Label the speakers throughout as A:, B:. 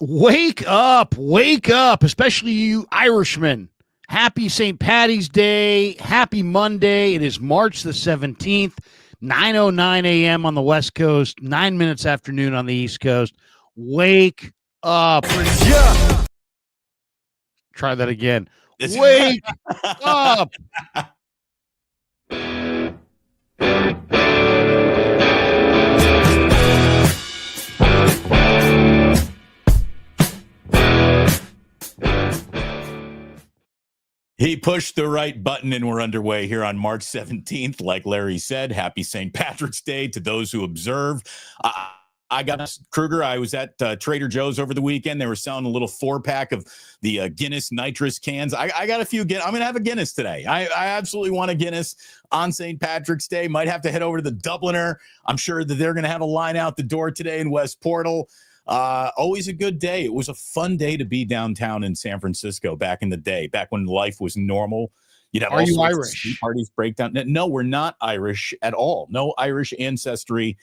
A: Wake up, especially you Irishmen. Happy St. Patty's Day. Happy Monday. It is March the 17th, 9:09 a.m. on the West Coast, 9 minutes after noon on the East Coast. Wake up.
B: Yeah.
A: Try that again. Wake up.
B: He pushed the right button and we're underway here on March 17th. Like Larry said, happy St. Patrick's Day to those who observe. I got Kruger. I was at Trader Joe's over the weekend. They were selling a little 4-pack of the Guinness nitrous cans. I got a few. I'm going to have a Guinness today. I absolutely want a Guinness on St. Patrick's Day. Might have to head over to the Dubliner. I'm sure that they're going to have a line out the door today in West Portal. Always a good day. It was a fun day to be downtown in San Francisco back in the day, back when life was normal.
A: Are you Irish?
B: Parties break down. No, we're not Irish at all. No Irish ancestry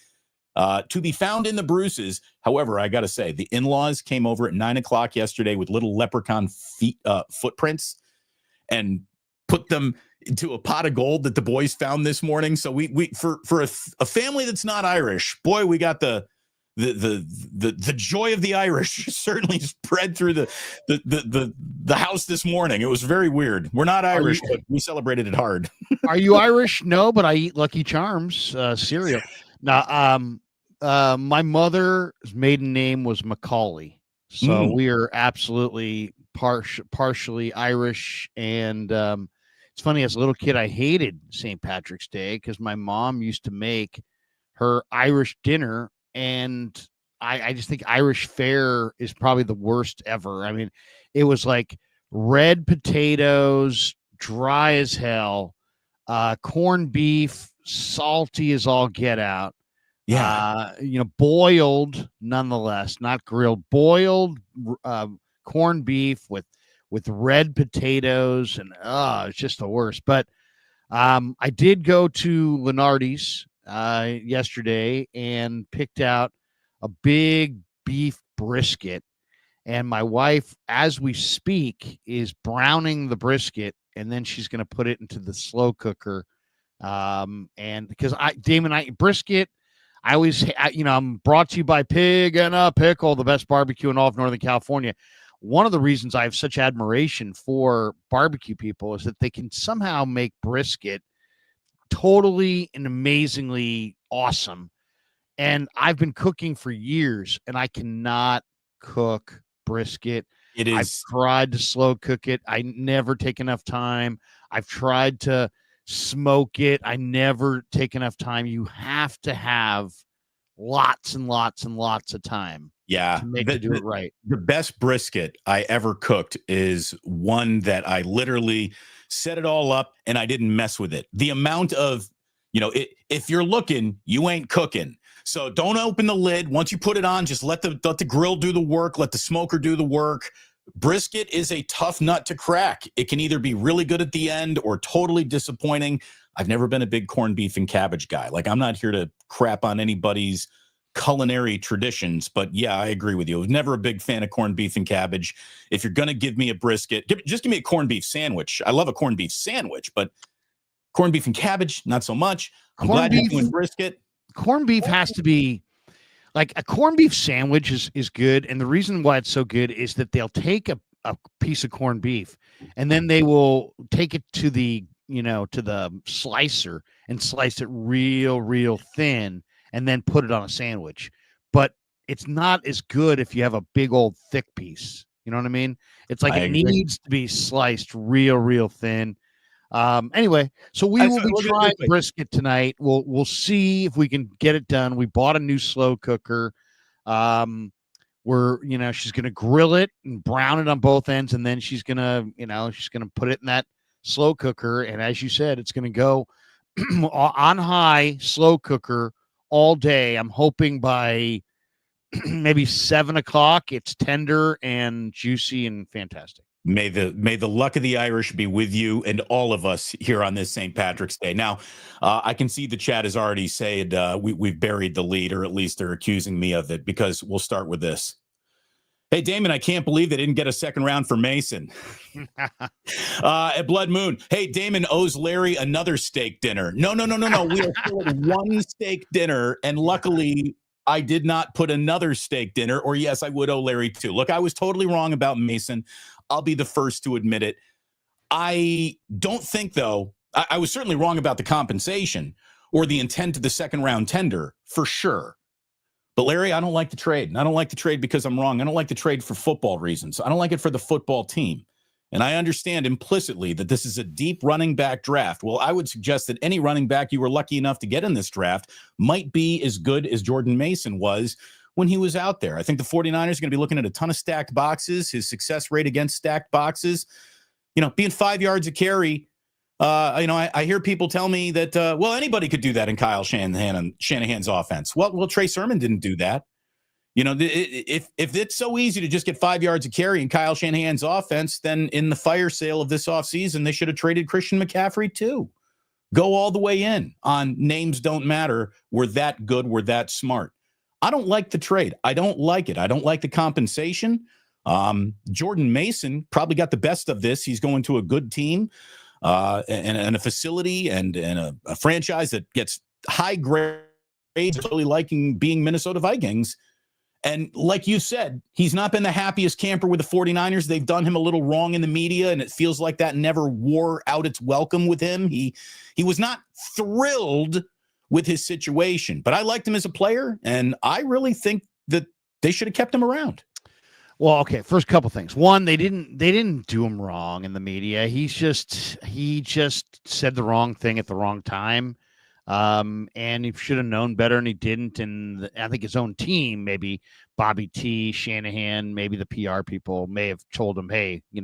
B: to be found in the Bruces. However, I got to say, the in-laws came over at 9:00 yesterday with little leprechaun footprints and put them into a pot of gold that the boys found this morning. So we for a family that's not Irish, boy, we got the joy of the Irish certainly spread through the house this morning. It was very weird. We're not Irish, but we celebrated it hard.
A: Are you Irish? No, but I eat Lucky Charms cereal. Now, my mother's maiden name was Macaulay, so we are absolutely partially Irish. And it's funny, as a little kid, I hated St. Patrick's Day because my mom used to make her Irish dinner. And I just think Irish fare is probably the worst ever. I mean, it was like red potatoes, dry as hell, corned beef, salty as all get out.
B: Yeah.
A: Boiled nonetheless, not grilled, boiled corned beef with red potatoes. And it's just the worst. But I did go to Lenardi's yesterday and picked out a big beef brisket, and my wife, as we speak, is browning the brisket, and then she's going to put it into the slow cooker. And because brisket, I always, I'm brought to you by Pig and a Pickle, the best barbecue in all of Northern California. One of the reasons I have such admiration for barbecue people is that they can somehow make brisket totally and amazingly awesome. And I've been cooking for years and I cannot cook brisket. I've tried to slow cook it. I never take enough time. I've tried to smoke it. I never take enough time. You have to have lots and lots and lots of time.
B: Yeah,
A: to do it right.
B: The best brisket I ever cooked is one that I literally set it all up and I didn't mess with it. The amount of, if you're looking, you ain't cooking. So don't open the lid. Once you put it on, just let the grill do the work. Let the smoker do the work. Brisket is a tough nut to crack. It can either be really good at the end or totally disappointing. I've never been a big corned beef and cabbage guy. Like, I'm not here to crap on anybody's culinary traditions, but yeah, I agree with you. I was never a big fan of corned beef and cabbage. If you're going to give me a brisket, just give me a corned beef sandwich. I love a corned beef sandwich, but corned beef and cabbage, not so much. I'm glad you're doing brisket.
A: Corned beef has to be like a corned beef sandwich is good. And the reason why it's so good is that they'll take a piece of corned beef and then they will take it to the slicer and slice it real thin and then put it on a sandwich. But it's not as good if you have a big old thick piece. You know what I mean? It's like it needs to be sliced real thin. Anyway, so we will be trying brisket tonight. We'll see if we can get it done. We bought a new slow cooker. She's gonna grill it and brown it on both ends, and then she's gonna put it in that slow cooker. And as you said, it's gonna go on high slow cooker all day. I'm hoping by maybe 7:00 it's tender and juicy and fantastic.
B: May the luck of the Irish be with you and all of us here on this St. Patrick's Day. Now, I can see the chat has already said we've buried the lead, or at least they're accusing me of it, because we'll start with this. Hey, Damon, I can't believe they didn't get a second round for Mason. At Blood Moon. Hey, Damon owes Larry another steak dinner. No. We are still at one steak dinner. And luckily, I did not put another steak dinner, or yes, I would owe Larry two. Look, I was totally wrong about Mason. I'll be the first to admit it. I don't think, though, I was certainly wrong about the compensation or the intent of the second round tender for sure. But Larry, I don't like the trade. And I don't like the trade because I'm wrong. I don't like the trade for football reasons. I don't like it for the football team. And I understand implicitly that this is a deep running back draft. Well, I would suggest that any running back you were lucky enough to get in this draft might be as good as Jordan Mason was when he was out there. I think the 49ers are going to be looking at a ton of stacked boxes. His success rate against stacked boxes, being 5 yards a carry. I hear people tell me that, anybody could do that in Kyle Shanahan's offense. Well, Trey Sermon didn't do that. If it's so easy to just get 5 yards of carry in Kyle Shanahan's offense, then in the fire sale of this offseason, they should have traded Christian McCaffrey too. Go all the way in on names don't matter. We're that good. We're that smart. I don't like the trade. I don't like it. I don't like the compensation. Jordan Mason probably got the best of this. He's going to a good team. And a facility and a franchise that gets high grades, really liking being Minnesota Vikings. And like you said, he's not been the happiest camper with the 49ers. They've done him a little wrong in the media, and it feels like that never wore out its welcome with him. He was not thrilled with his situation, but I liked him as a player, and I really think that they should have kept him around.
A: Well, okay. First couple things. One, they didn't do him wrong in the media. He just said the wrong thing at the wrong time, and he should have known better, and he didn't. And I think his own team, maybe Bobby T, Shanahan, maybe the PR people, may have told him, "Hey, you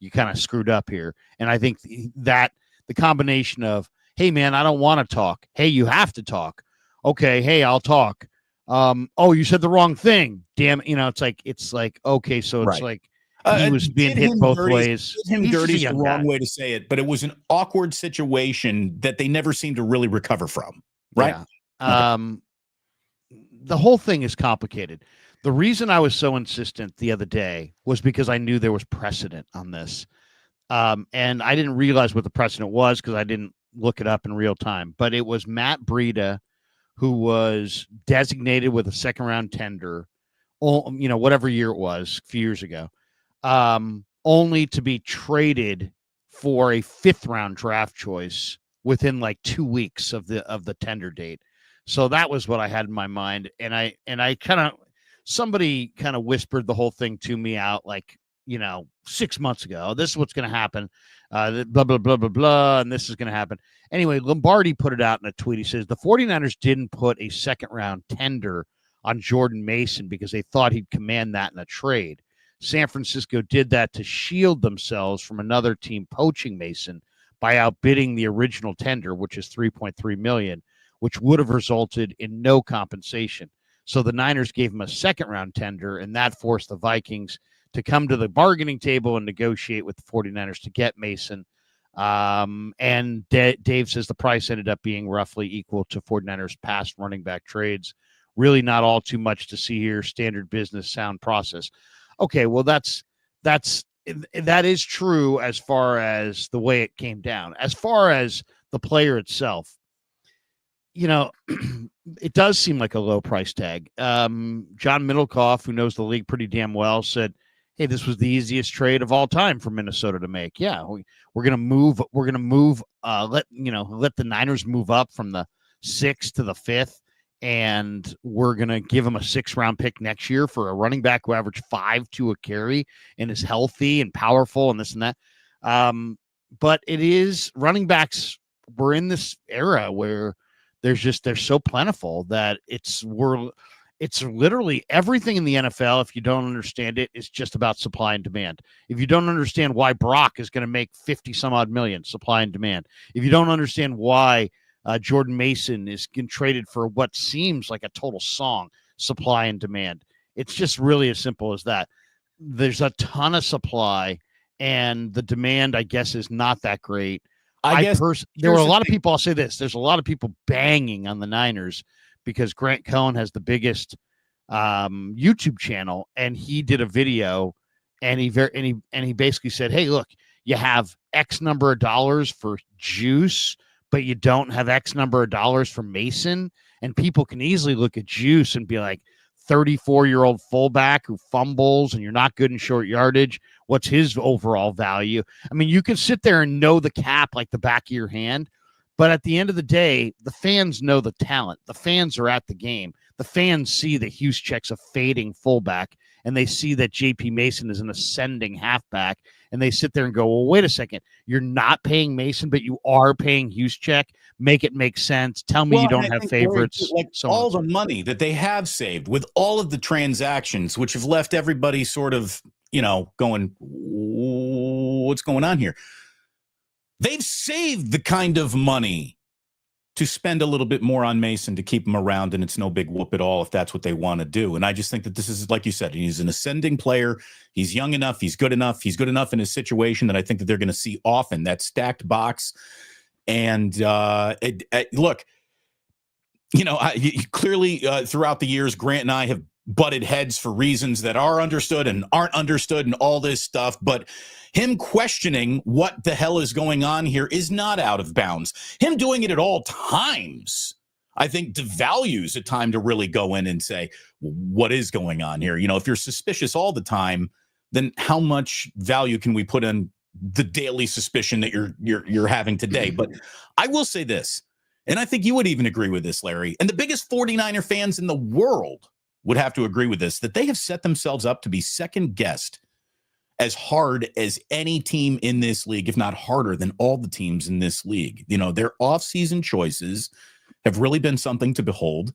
A: kind of screwed up here." And I think that the combination of, "Hey, man, I don't want to talk. Hey, you have to talk. Okay, hey, I'll talk." You said the wrong thing. Damn, it's like okay, so it's
B: right.
A: Like he was being hit both ways.
B: Him dirty's the wrong way to say it, but it was an awkward situation that they never seemed to really recover from. Right.
A: Yeah. Okay. The whole thing is complicated. The reason I was so insistent the other day was because I knew there was precedent on this. And I didn't realize what the precedent was because I didn't look it up in real time, but it was Matt Breida, who was designated with a second round tender, whatever year it was, a few years ago, only to be traded for a 5th round draft choice within like 2 weeks of the tender date. So that was what I had in my mind. And I somebody kind of whispered the whole thing to me out 6 months ago. This is what's going to happen. Blah, blah, blah, blah, blah. And this is going to happen. Anyway, Lombardi put it out in a tweet. He says the 49ers didn't put a second round tender on Jordan Mason because they thought he'd command that in a trade. San Francisco did that to shield themselves from another team poaching Mason by outbidding the original tender, which is $3.3 million, which would have resulted in no compensation. So the Niners gave him a second round tender, and that forced the Vikings to come to the bargaining table and negotiate with the 49ers to get Mason. And Dave says the price ended up being roughly equal to 49ers past running back trades. Really not all too much to see here. Standard business, sound process. Okay, well, that is true as far as the way it came down. As far as the player itself, it does seem like a low price tag. John Middlecoff, who knows the league pretty damn well, said, "Hey, this was the easiest trade of all time for Minnesota to make." Yeah, we're gonna move. Let the Niners move up from the 6th to the 5th, and we're gonna give them a 6th round pick next year for a running back who averaged 5.2 a carry and is healthy and powerful and this and that. But it is running backs. We're in this era where they're so plentiful that it's literally everything in the NFL. If you don't understand it, it's just about supply and demand. If you don't understand why Brock is going to make 50 some odd million, supply and demand. If you don't understand why Jordan Mason is getting traded for what seems like a total song, supply and demand. It's just really as simple as that. There's a ton of supply, and the demand, I guess, is not that great. There were a lot of people. I'll say this: there's a lot of people banging on the Niners because Grant Cohn has the biggest YouTube channel, and he did a video, and he basically said, "Hey, look, you have X number of dollars for Juice, but you don't have X number of dollars for Mason." And people can easily look at Juice and be like, 34-year-old fullback who fumbles, and you're not good in short yardage. What's his overall value? I mean, you can sit there and know the cap like the back of your hand, but at the end of the day, the fans know the talent. The fans are at the game. The fans see that Juszczyk's a fading fullback, and they see that JP Mason is an ascending halfback, and they sit there and go, well, wait a second. You're not paying Mason, but you are paying Juszczyk. Make it make sense. Tell me you don't have favorites.
B: Like all the money that they have saved with all of the transactions, which have left everybody sort of, going, what's going on here? They've saved the kind of money to spend a little bit more on Mason to keep him around, and it's no big whoop at all if that's what they want to do. And I just think that this is, like you said, he's an ascending player. He's young enough. He's good enough. He's good enough in his situation that I think that they're going to see often, that stacked box. And look, clearly throughout the years, Grant and I have butted heads for reasons that are understood and aren't understood and all this stuff. But him questioning what the hell is going on here is not out of bounds. Him doing it at all times, I think, devalues a time to really go in and say, what is going on here? If you're suspicious all the time, then how much value can we put in the daily suspicion that you're having today? But I will say this, and I think you would even agree with this, Larry, and the biggest 49er fans in the world would have to agree with this, that they have set themselves up to be second guessed as hard as any team in this league, if not harder than all the teams in this league. Their offseason choices have really been something to behold.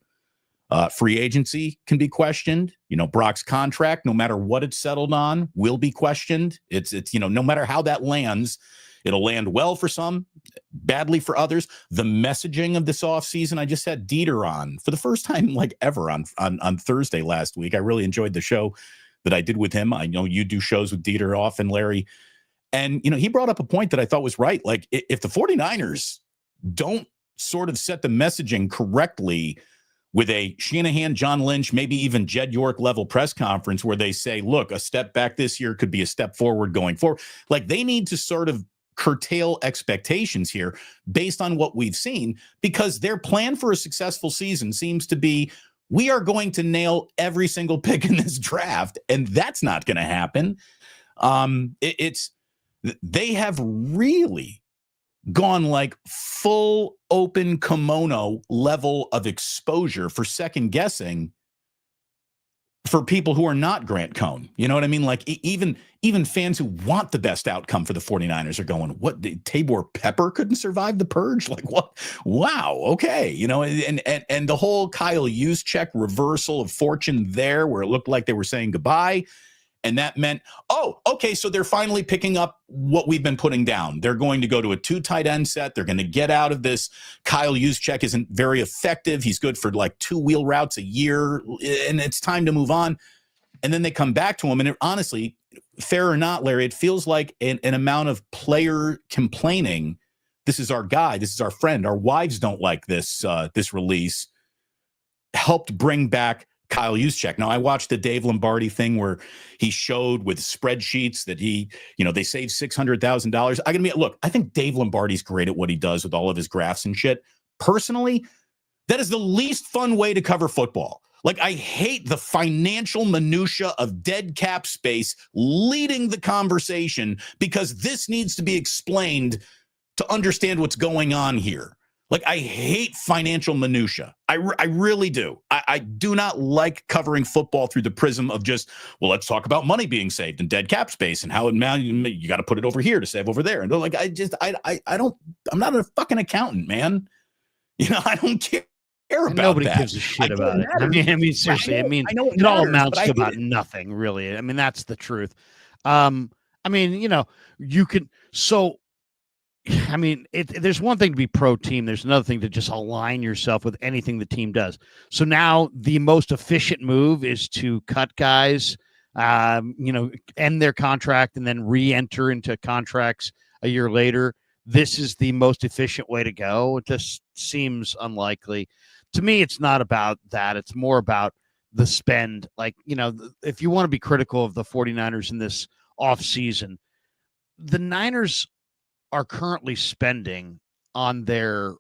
B: Free agency can be questioned. Brock's contract, no matter what it's settled on, will be questioned. It's no matter how that lands, it'll land well for some, badly for others. The messaging of this offseason, I just had Dieter on for the first time like ever on Thursday last week. I really enjoyed the show that I did with him. I know you do shows with Dieter often, Larry. And, he brought up a point that I thought was right. Like, if the 49ers don't sort of set the messaging correctly with a Shanahan, John Lynch, maybe even Jed York level press conference where they say, look, a step back this year could be a step forward going forward. Like, they need to sort of curtail expectations here based on what we've seen, because their plan for a successful season seems to be, we are going to nail every single pick in this draft, and that's not going to happen. They have really gone like full open kimono level of exposure for second guessing for people who are not Grant Cohn. You know what I mean? Like even fans who want the best outcome for the 49ers are going, what, Tabor Pepper couldn't survive the purge? Like, what? Wow. Okay. And the whole Kyle Juszczyk reversal of fortune there, where it looked like they were saying goodbye. And that meant, oh, okay, so they're finally picking up what we've been putting down. They're going to go to a 2 tight end set. They're going to get out of this. Kyle Juszczyk isn't very effective. He's good for like 2 wheel routes a year, and it's time to move on. And then they come back to him, and honestly, fair or not, Larry, it feels like an amount of player complaining. This is our guy. This is our friend. Our wives don't like this release. Helped bring back Kyle Juszczyk. Now, I watched the Dave Lombardi thing where he showed with spreadsheets that they saved $600,000. I think Dave Lombardi's great at what he does with all of his graphs and shit. Personally, that is the least fun way to cover football. Like, I hate the financial minutia of dead cap space leading the conversation, because this needs to be explained to understand what's going on here. Like, I hate financial minutia. I really do. I do not like covering football through the prism of just, well, let's talk about money being saved and dead cap space and how you got to put it over here to save over there. And they're like, I'm not a fucking accountant, man. I don't care about
A: Nobody
B: that.
A: Gives a shit about it. I mean, seriously, it all amounts to about nothing, really. I mean, that's the truth. You can, so, there's one thing to be pro team. There's another thing to just align yourself with anything the team does. So now the most efficient move is to cut guys, end their contract and then re-enter into contracts a year later. This is the most efficient way to go. It just seems unlikely. To me, it's not about that. It's more about the spend. Like, if you want to be critical of the 49ers in this offseason, the Niners are currently spending on their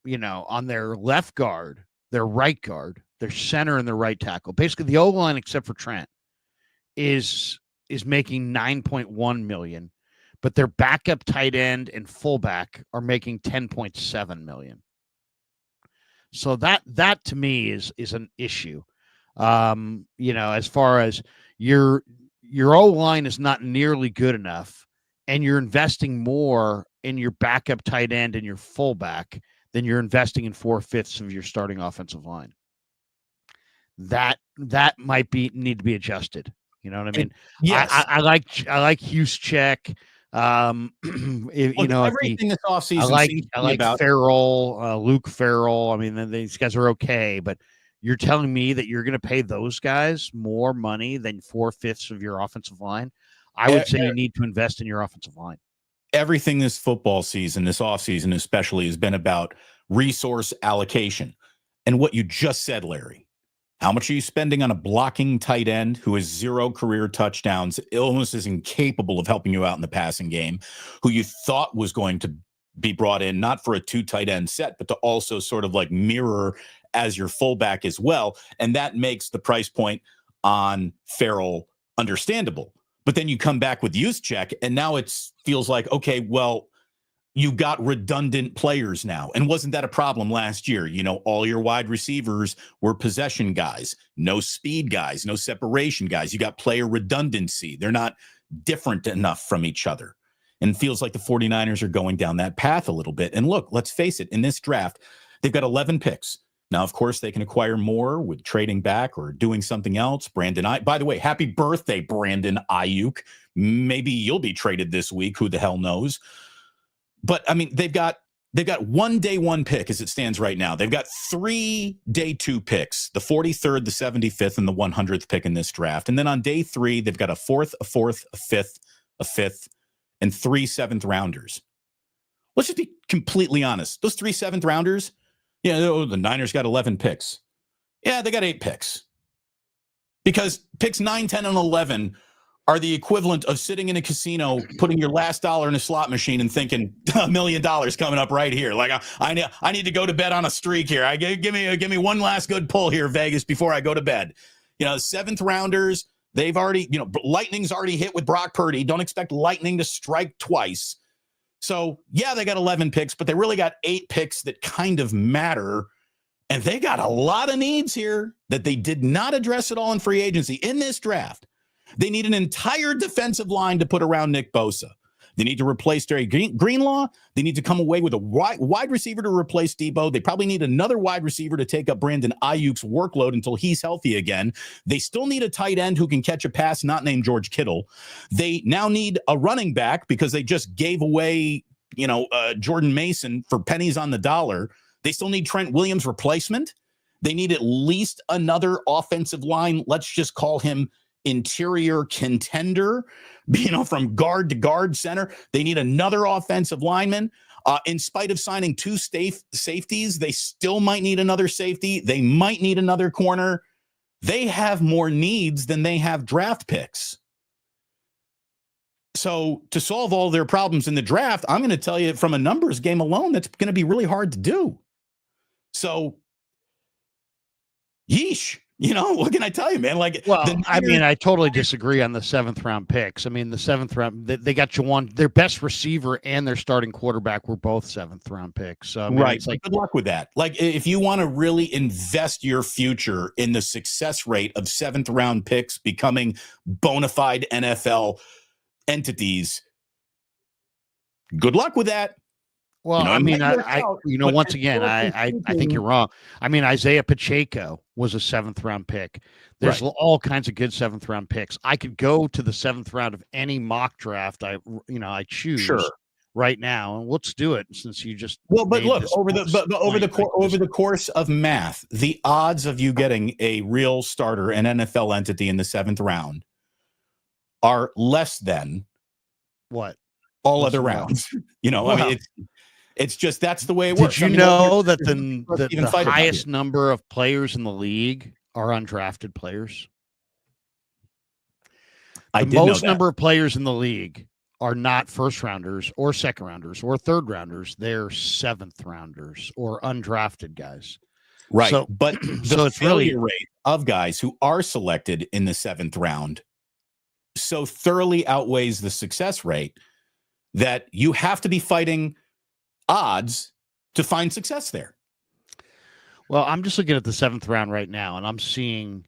A: left guard, their right guard, their center, and their right tackle. Basically, the O-line, except for Trent, is making $9.1 million, but their backup tight end and fullback are making $10.7 million. So that to me is an issue. As far as your O-line is not nearly good enough, and you're investing more in your backup tight end and your fullback than you're investing in 4/5 of your starting offensive line. That might need to be adjusted. You know what I mean?
B: Yes.
A: I like Juszczyk.
B: Everything this offseason
A: I like Farrell, Luke Farrell. I mean, these guys are okay, but you're telling me that you're going to pay those guys more money than 4/5 of your offensive line? I would say you need to invest in your offensive line.
B: Everything this football season, this offseason especially, has been about resource allocation. And what you just said, Larry, how much are you spending on a blocking tight end who has 0 career touchdowns, almost is incapable of helping you out in the passing game, who you thought was going to be brought in, not for a 2 tight end set, but to also sort of like mirror as your fullback as well. And that makes the price point on Farrell understandable. But then you come back with Juszczyk, and now it feels like, okay, well, you got redundant players now. And wasn't that a problem last year? All your wide receivers were possession guys, no speed guys, no separation guys. You got player redundancy. They're not different enough from each other. And it feels like the 49ers are going down that path a little bit. And look, let's face it, in this draft, they've got 11 picks. Now, of course, they can acquire more with trading back or doing something else. By the way, happy birthday, Brandon Aiyuk. Maybe you'll be traded this week. Who the hell knows? But I mean, they've got one day 1 pick as it stands right now. They've got 3 day 2 picks, the 43rd, the 75th, and the 100th pick in this draft. And then on day 3, they've got a 4th, a 4th, a 5th, a 5th, and 3 7th rounders. Let's just be completely honest. Those 3 7th rounders, the Niners got 11 picks. Yeah, they got 8 picks. Because picks 9, 10, and 11 are the equivalent of sitting in a casino, putting your last dollar in a slot machine and thinking $1 million coming up right here. Like I need to go to bed on a streak here. Give me one last good pull here, Vegas, before I go to bed. 7th rounders, they've already, lightning's already hit with Brock Purdy. Don't expect lightning to strike twice. So yeah, they got 11 picks, but they really got 8 picks that kind of matter. And they got a lot of needs here that they did not address at all in free agency in this draft. They need an entire defensive line to put around Nick Bosa. They need to replace Jerry Greenlaw. They need to come away with a wide receiver to replace Debo. They probably need another wide receiver to take up Brandon Ayuk's workload until he's healthy again. They still need a tight end who can catch a pass not named George Kittle. They now need a running back because they just gave away, Jordan Mason for pennies on the dollar. They still need Trent Williams' replacement. They need at least another offensive line. Let's just call him interior contender, from guard to guard center. They need another offensive lineman. In spite of signing 2 safeties, they still might need another safety. They might need another corner. They have more needs than they have draft picks. So to solve all their problems in the draft, I'm going to tell you from a numbers game alone, that's going to be really hard to do. So, yeesh. What can I tell you, man?
A: I totally disagree on the 7th round picks. I mean, the 7th round, they got their best receiver and their starting quarterback were both 7th round picks. So,
B: right. It's good luck with that. If you want to really invest your future in the success rate of 7th round picks becoming bona fide NFL entities, good luck with that.
A: Well, once again, I think you're wrong. I mean, Isaiah Pacheco was a 7th round pick. There's all kinds of good 7th round picks. I could go to the 7th round of any mock draft I choose right now, and let's do it since you just
B: but look over the course of math, the odds of you getting a real starter, an NFL entity in the 7th round, are less than
A: what
B: all other rounds. I mean, it's just that's the way it works.
A: Did you know that the highest number of players in the league are undrafted players.
B: I
A: The
B: did know
A: most
B: that.
A: number of players in the league are not first rounders or second rounders or third rounders. They're seventh rounders or undrafted guys.
B: Right.
A: So,
B: But the
A: so it's
B: failure
A: really
B: rate of guys who are selected in the 7th round so thoroughly outweighs the success rate that you have to be fighting odds to find success there.
A: well. I'm just looking at the 7th round right now, and I'm seeing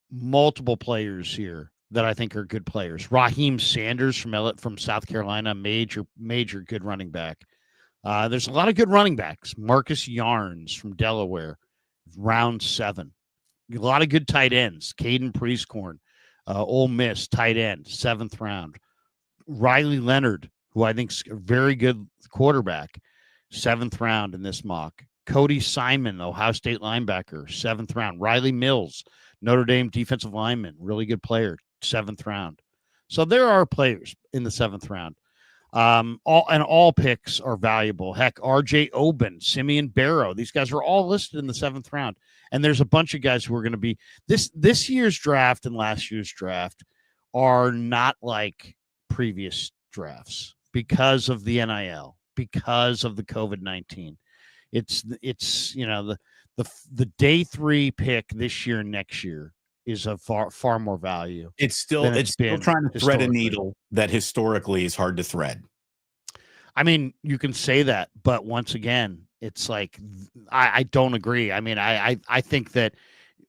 A: multiple players here that I think are good players. Raheem Sanders from South Carolina, major good running back. There's a lot of good running backs. Marcus Yarns from Delaware, round 7. A lot of good tight ends. Caden Priestcorn, Ole Miss tight end, 7th round. Riley Leonard, who I think is a very good quarterback, 7th round in this mock. Cody Simon, Ohio State linebacker, 7th round. Riley Mills, Notre Dame defensive lineman, really good player, 7th round. So there are players in the 7th round. All picks are valuable. Heck, RJ Oben, Simeon Barrow, these guys are all listed in the 7th round. And there's a bunch of guys who are going to be this year's draft and last year's draft are not like previous drafts because of the NIL, because of the COVID-19. It's the day 3 pick this year and next year is of far more value.
B: It's still trying to thread a needle that historically is hard to thread.
A: I mean, you can say that, but once again, it's like I don't agree. I mean, I think the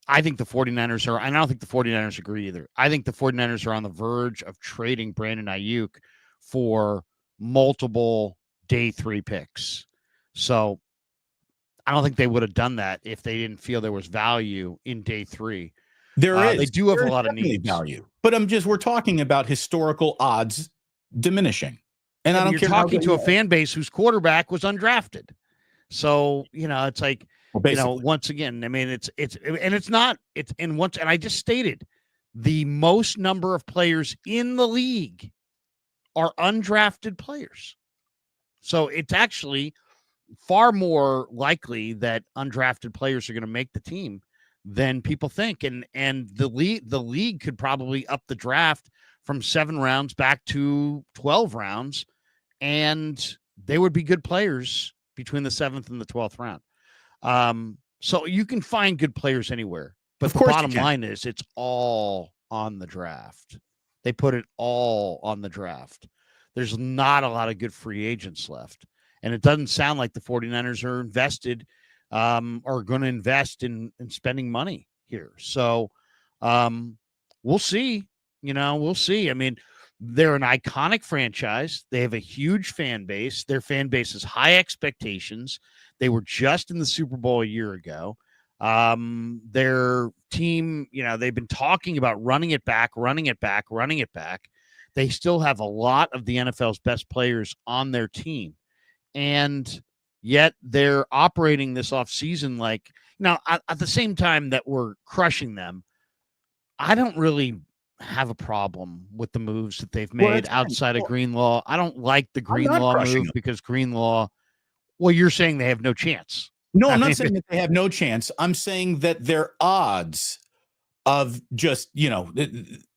A: 49ers are, and I don't think the 49ers agree either. I think the 49ers are on the verge of trading Brandon Aiyuk for multiple day 3 picks. So I don't think they would have done that if they didn't feel there was value in day 3. They do have a lot of needs.
B: Value, but we're talking about historical odds diminishing. And I don't care.
A: You're talking to a fan base whose quarterback was undrafted. So, it's like, once again, I mean, and I just stated the most number of players in the league are undrafted players. So it's actually far more likely that undrafted players are going to make the team than people think. And the league could probably up the draft from 7 rounds back to 12 rounds, and they would be good players between the 7th and the 12th round. So you can find good players anywhere, but the bottom line is it's all on the draft. They put it all on the draft. There's not a lot of good free agents left. And it doesn't sound like the 49ers are invested, are going to invest in spending money here. So we'll see. We'll see. I mean, they're an iconic franchise. They have a huge fan base. Their fan base has high expectations. They were just in the Super Bowl a year ago. Their team, they've been talking about running it back. They still have a lot of the NFL's best players on their team. And yet they're operating this offseason like, at the same time that we're crushing them, I don't really have a problem with the moves that they've made outside of Greenlaw. I don't like the Greenlaw move because Greenlaw, you're saying they have no chance.
B: No, I'm not saying that they have no chance. I'm saying that their odds of just,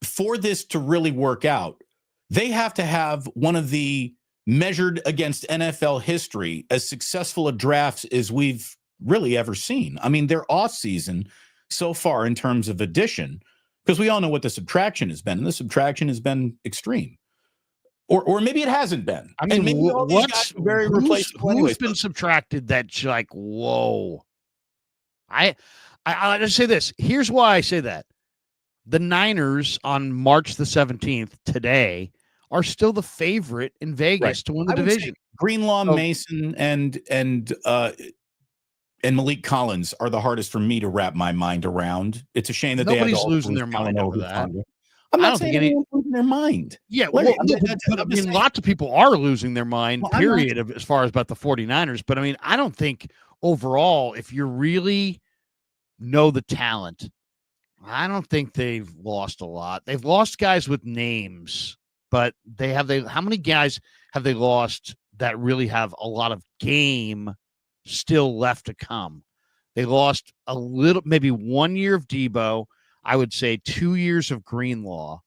B: for this to really work out, they have to have one of the measured against NFL history as successful a drafts as we've really ever seen. I mean, their offseason so far in terms of addition, because we all know what the subtraction has been, and the subtraction has been extreme. Or maybe it hasn't been.
A: I mean,
B: maybe all these guys are very replaceable.
A: Who's been subtracted that's like, whoa. I just say this. Here's why I say that. The Niners on March the 17th today are still the favorite in Vegas to win the division.
B: Greenlaw, Mason, and Malik Collins are the hardest for me to wrap my mind around. It's a shame that
A: nobody's losing their mind over that.
B: I'm not saying anyone's losing their mind.
A: Yeah, lots of people are losing their mind, period, as far as about the 49ers. But, I mean, I don't think overall, if you really know the talent, I don't think they've lost a lot. They've lost guys with names, but how many guys have they lost that really have a lot of game still left to come? They lost a little, maybe 1 year of Debo. I would say 2 years of Greenlaw,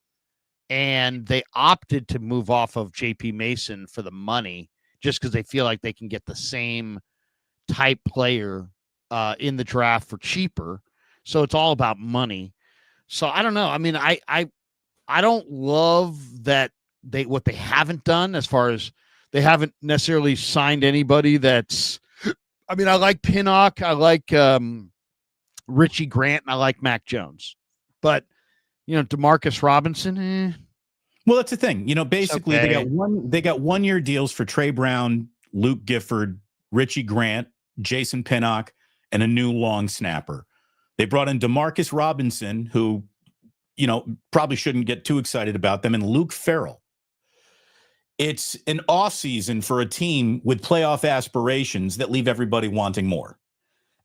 A: and they opted to move off of JP Mason for the money just because they feel like they can get the same type player in the draft for cheaper. So it's all about money. So I don't know. I mean, I don't love that what they haven't done as far as they haven't necessarily signed anybody that's. I mean, I like Pinnock, I like Richie Grant, and I like Mac Jones, but Demarcus Robinson.
B: Well, that's the thing. Basically
A: okay.
B: they got 1 year deals for Trey Brown, Luke Gifford, Richie Grant, Jason Pinnock, and a new long snapper. They brought in Demarcus Robinson, who, probably shouldn't get too excited about them, and Luke Farrell. It's an offseason for a team with playoff aspirations that leave everybody wanting more.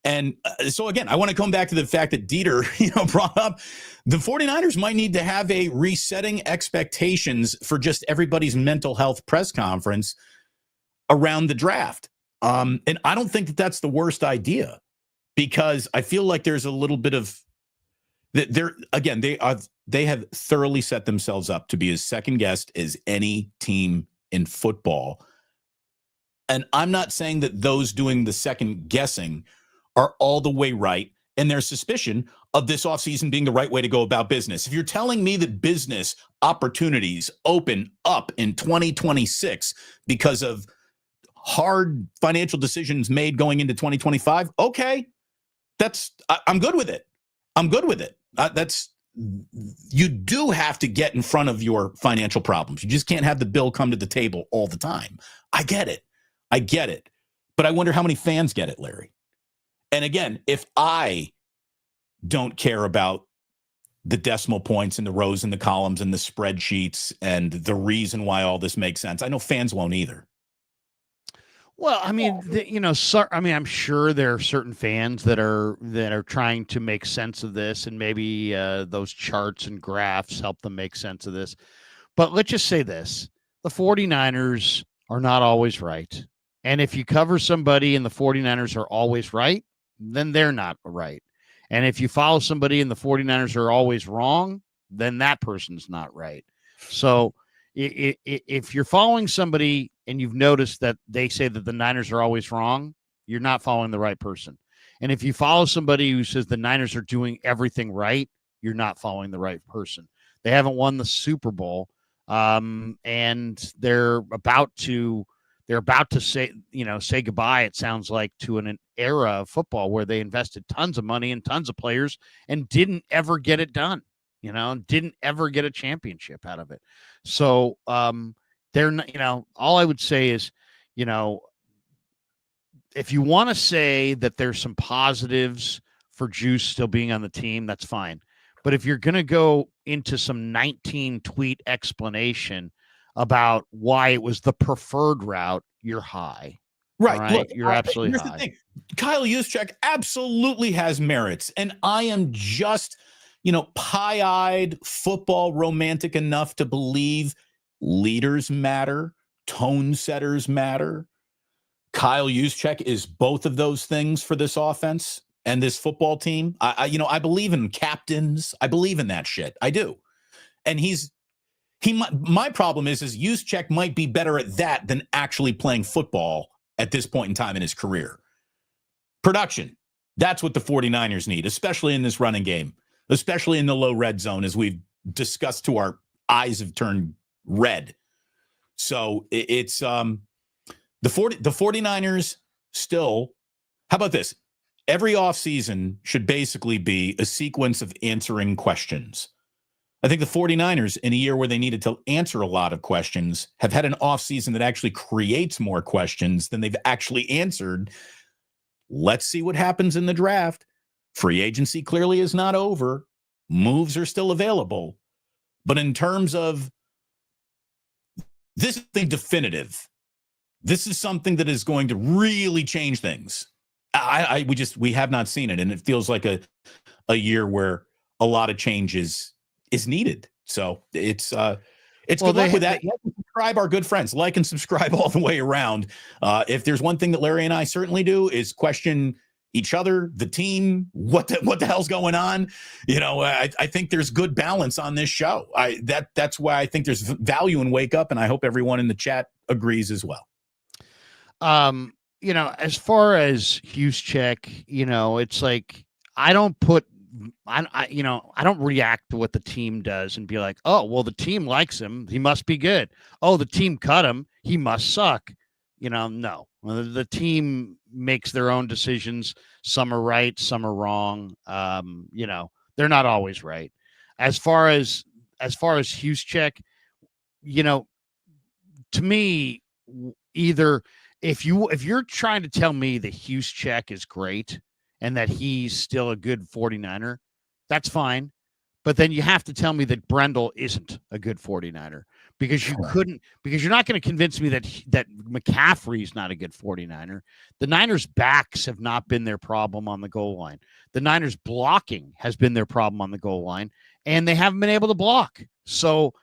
B: And so, again, I want to come back to the fact that Dieter, brought up the 49ers might need to have a resetting expectations for just everybody's mental health press conference around the draft. And I don't think that that's the worst idea, because I feel like there's a little bit of they have thoroughly set themselves up to be as second guessed as any team in football. And I'm not saying that those doing the second guessing are all the way right in their suspicion of this offseason being the right way to go about business. If you're telling me that business opportunities open up in 2026 because of hard financial decisions made going into 2025, okay, I'm good with it. I'm good with it. You do have to get in front of your financial problems. You just can't have the bill come to the table all the time. I get it. But I wonder how many fans get it, Larry. And again, if I don't care about the decimal points and the rows and the columns and the spreadsheets and the reason why all this makes sense, I know fans won't either.
A: Well, I mean, I'm sure there are certain fans that are trying to make sense of this, and maybe those charts and graphs help them make sense of this. But let's just say this: the 49ers are not always right. And if you cover somebody and the 49ers are always right, then they're not right. And if you follow somebody and the 49ers are always wrong, then that person's not right. So if you're following somebody and you've noticed that they say that the Niners are always wrong, you're not following the right person. And if you follow somebody who says the Niners are doing everything right, you're not following the right person. They haven't won the Super Bowl, and they're about to say goodbye, it sounds like, to an era of football where they invested tons of money and tons of players and didn't ever get it done, didn't ever get a championship out of it. So they're not, all I would say is, if you want to say that there's some positives for Juice still being on the team, that's fine. But if you're going to go into some 19 tweet explanation about why it was the preferred route, you're high.
B: Right. Look,
A: you're absolutely
B: here's
A: high.
B: The thing. Kyle Juszczyk absolutely has merits. And I am just, pie-eyed football romantic enough to believe leaders matter, tone setters matter. Kyle Juszczyk is both of those things for this offense and this football team. I believe in captains. I believe in that shit. I do. And my problem is Juszczyk might be better at that than actually playing football at this point in time in his career. Production. That's what the 49ers need, especially in this running game, especially in the low red zone, as we've discussed till our eyes have turned red. So it's the 49ers still. How about this? Every offseason should basically be a sequence of answering questions. I think the 49ers, in a year where they needed to answer a lot of questions, have had an offseason that actually creates more questions than they've actually answered. Let's see what happens in the draft. Free agency clearly is not over. Moves are still available. But in terms of this thing definitive, this is something that is going to really change things. We have not seen it, and it feels like a year where a lot of changes is needed. So it's good luck with that. Like and subscribe, our good friends. Like and subscribe all the way around. If there's one thing that Larry and I certainly do is question each other, the team, what the hell's going on? I think there's good balance on this show. That's why I think there's value in Wake Up, and I hope everyone in the chat agrees as well.
A: As far as Juszczyk, it's like I don't react to what the team does and be like, oh, well, the team likes him, he must be good. Oh, the team cut him, he must suck. No. The team makes their own decisions. Some are right, some are wrong. They're not always right. As far as Juszczyk, to me, either if you're trying to tell me that Juszczyk is great and that he's still a good 49er, that's fine. But then you have to tell me that Brendel isn't a good 49er because you're not going to convince me that McCaffrey's not a good 49er. The Niners' backs have not been their problem on the goal line. The Niners' blocking has been their problem on the goal line, and they haven't been able to block. So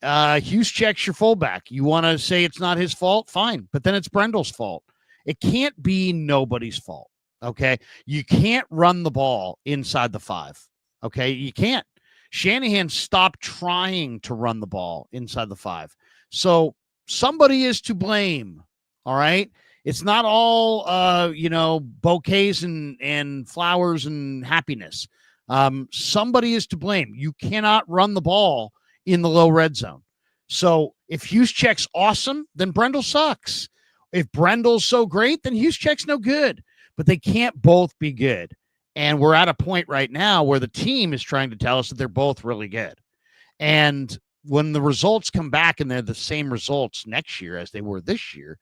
A: Juszczyk's your fullback. You want to say it's not his fault? Fine. But then it's Brendel's fault. It can't be nobody's fault. Okay. You can't run the ball inside the 5. Okay. You can't. Shanahan stopped trying to run the ball inside the 5. So somebody is to blame. All right. It's not all, bouquets and flowers and happiness. Somebody is to blame. You cannot run the ball in the low red zone. So if Juszczyk's awesome, then Brendel sucks. If Brendel's so great, then Juszczyk's no good. But they can't both be good. And we're at a point right now where the team is trying to tell us that they're both really good. And when the results come back and they're the same results next year as they were this year,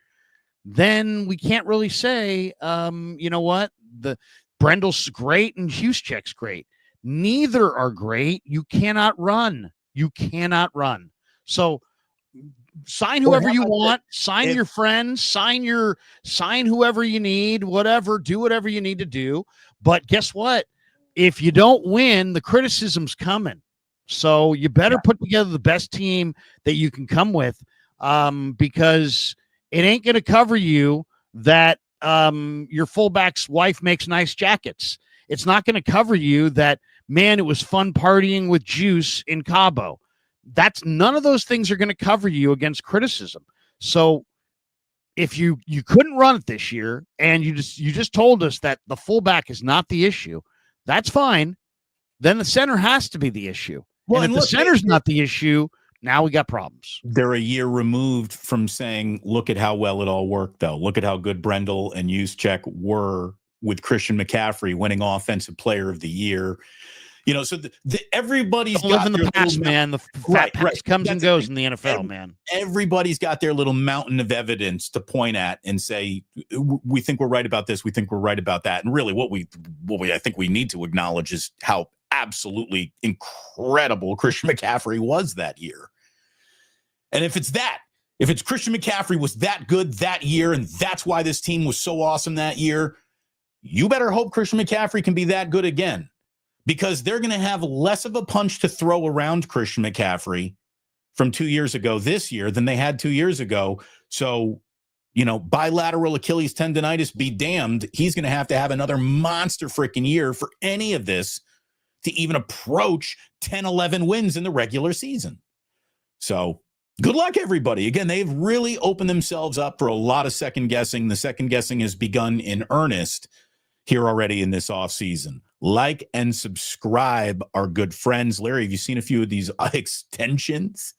A: then we can't really say, the Brendel's great and Juszczyk's great. Neither are great. You cannot run. So sign whoever you want, sign your friends, sign whoever you need, whatever, do whatever you need to do. But guess what? If you don't win, the criticism's coming. So you better put together the best team that you can come with, because it ain't going to cover you that your fullback's wife makes nice jackets. It's not going to cover you that, man, it was fun partying with Juice in Cabo. That's none of those things are going to cover you against criticism. So if you couldn't run it this year and you just told us that the fullback is not the issue, that's fine. Then the center has to be the issue. Well, and if the center's not the issue, now we got problems.
B: They're a year removed from saying, look at how well it all worked, though. Look at how good Brendel and Juszczyk were with Christian McCaffrey winning Offensive Player of the Year. So everybody's
A: don't live in the past, man. The fat past comes and goes in the NFL, man.
B: Everybody's got their little mountain of evidence to point at and say, we think we're right about this. We think we're right about that. And really what I think we need to acknowledge is how absolutely incredible Christian McCaffrey was that year. And if it's Christian McCaffrey was that good that year, and that's why this team was so awesome that year, you better hope Christian McCaffrey can be that good again. Because they're going to have less of a punch to throw around Christian McCaffrey from 2 years ago this year than they had 2 years ago. So, bilateral Achilles tendonitis be damned. He's going to have another monster freaking year for any of this to even approach 10, 11 wins in the regular season. So good luck, everybody. Again, they've really opened themselves up for a lot of second guessing. The second guessing has begun in earnest here already in this offseason. Like and subscribe, our good friends. Larry, have you seen a few of these extensions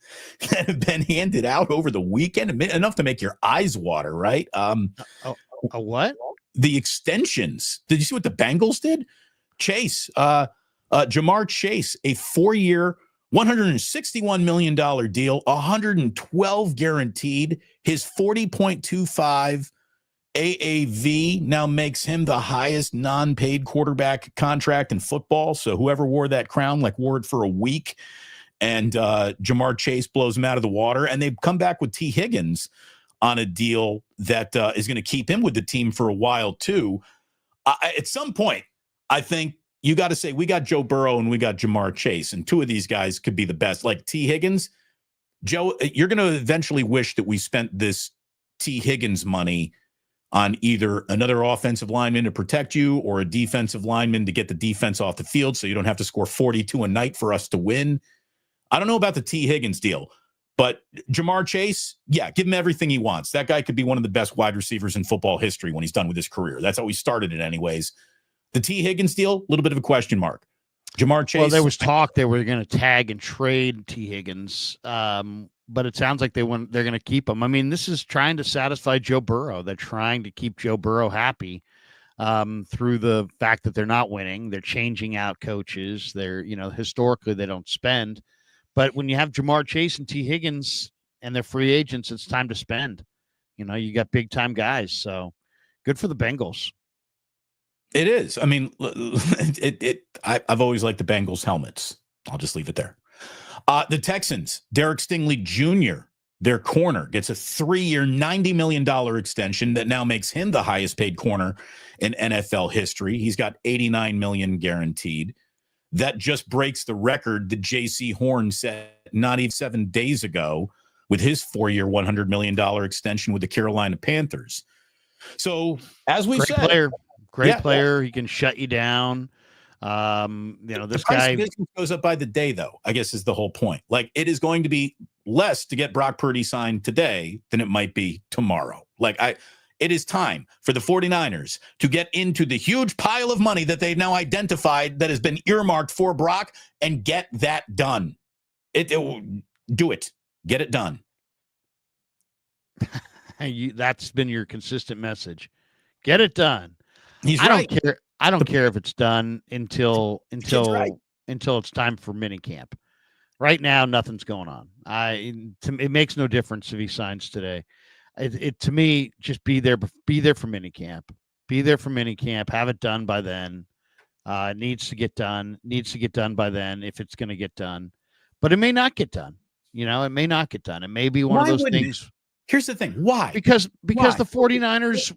B: that have been handed out over the weekend? Enough to make your eyes water, right?
A: What?
B: The extensions. Did you see what the Bengals did? Chase, Jamar Chase, a 4-year, $161 million deal, 112 guaranteed. His 40.25 AAV now makes him the highest non-paid quarterback contract in football. So whoever wore that crown wore it for a week, and Jamar Chase blows him out of the water. And they've come back with T. Higgins on a deal that is going to keep him with the team for a while too. At some point, I think you got to say we got Joe Burrow and we got Jamar Chase, and two of these guys could be the best. Like T. Higgins, Joe, you're going to eventually wish that we spent this T. Higgins money on either another offensive lineman to protect you or a defensive lineman to get the defense off the field so you don't have to score 42 a night for us to win. I don't know about the T. Higgins deal, but Jamar Chase, yeah, give him everything he wants. That guy could be one of the best wide receivers in football history when he's done with his career. That's how he started it anyways. The T. Higgins deal, a little bit of a question mark. Jamar Chase.
A: Well, there was talk they were going to tag and trade T. Higgins, but it sounds like they're going to keep him. I mean, this is trying to satisfy Joe Burrow. They're trying to keep Joe Burrow happy through the fact that they're not winning. They're changing out coaches. They're, historically they don't spend. But when you have Jamar Chase and T. Higgins and they're free agents, it's time to spend. You got big time guys. So good for the Bengals.
B: It is. I mean, I've always liked the Bengals helmets. I'll just leave it there. The Texans, Derek Stingley Jr., their corner, gets a 3-year, $90 million extension that now makes him the highest paid corner in NFL history. He's got $89 million guaranteed. That just breaks the record that J.C. Horn set not even 7 days ago with his 4-year, $100 million extension with the Carolina Panthers. So, as we said,
A: great player. He can shut you down. This guy
B: goes up by the day, though, I guess is the whole point. Like, it is going to be less to get Brock Purdy signed today than it might be tomorrow. It is time for the 49ers to get into the huge pile of money that they've now identified that has been earmarked for Brock and get that done. Do it. Get it done.
A: That's been your consistent message. Get it done.
B: He's right.
A: I don't care if it's done until it's time for minicamp. Right now, nothing's going on. It makes no difference if he signs today. To me, just be there for minicamp. Be there for minicamp. Have it done by then. It needs to get done. Needs to get done by then if it's going to get done. But it may not get done. It may not get done. It may be one of those things.
B: Here's the thing. Why?
A: Because the 49ers,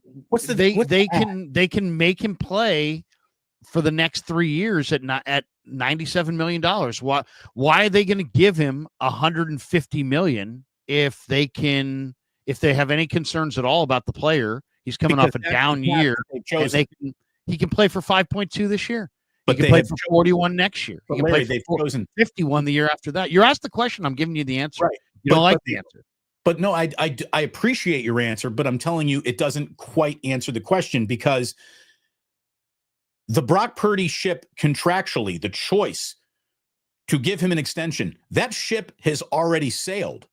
A: they can make him play for the next 3 years at $97 million. Why are they going to give him $150 million if they have any concerns at all about the player? He's coming off a down year, and he can play for 5.2 this year. But he can play for 41 next year. He can play for 51 the year after that. You're asked the question. I'm giving you the answer.
B: Right.
A: You don't like the answer.
B: But no, I appreciate your answer, but I'm telling you, it doesn't quite answer the question because the Brock Purdy ship contractually, the choice to give him an extension, that ship has already sailed.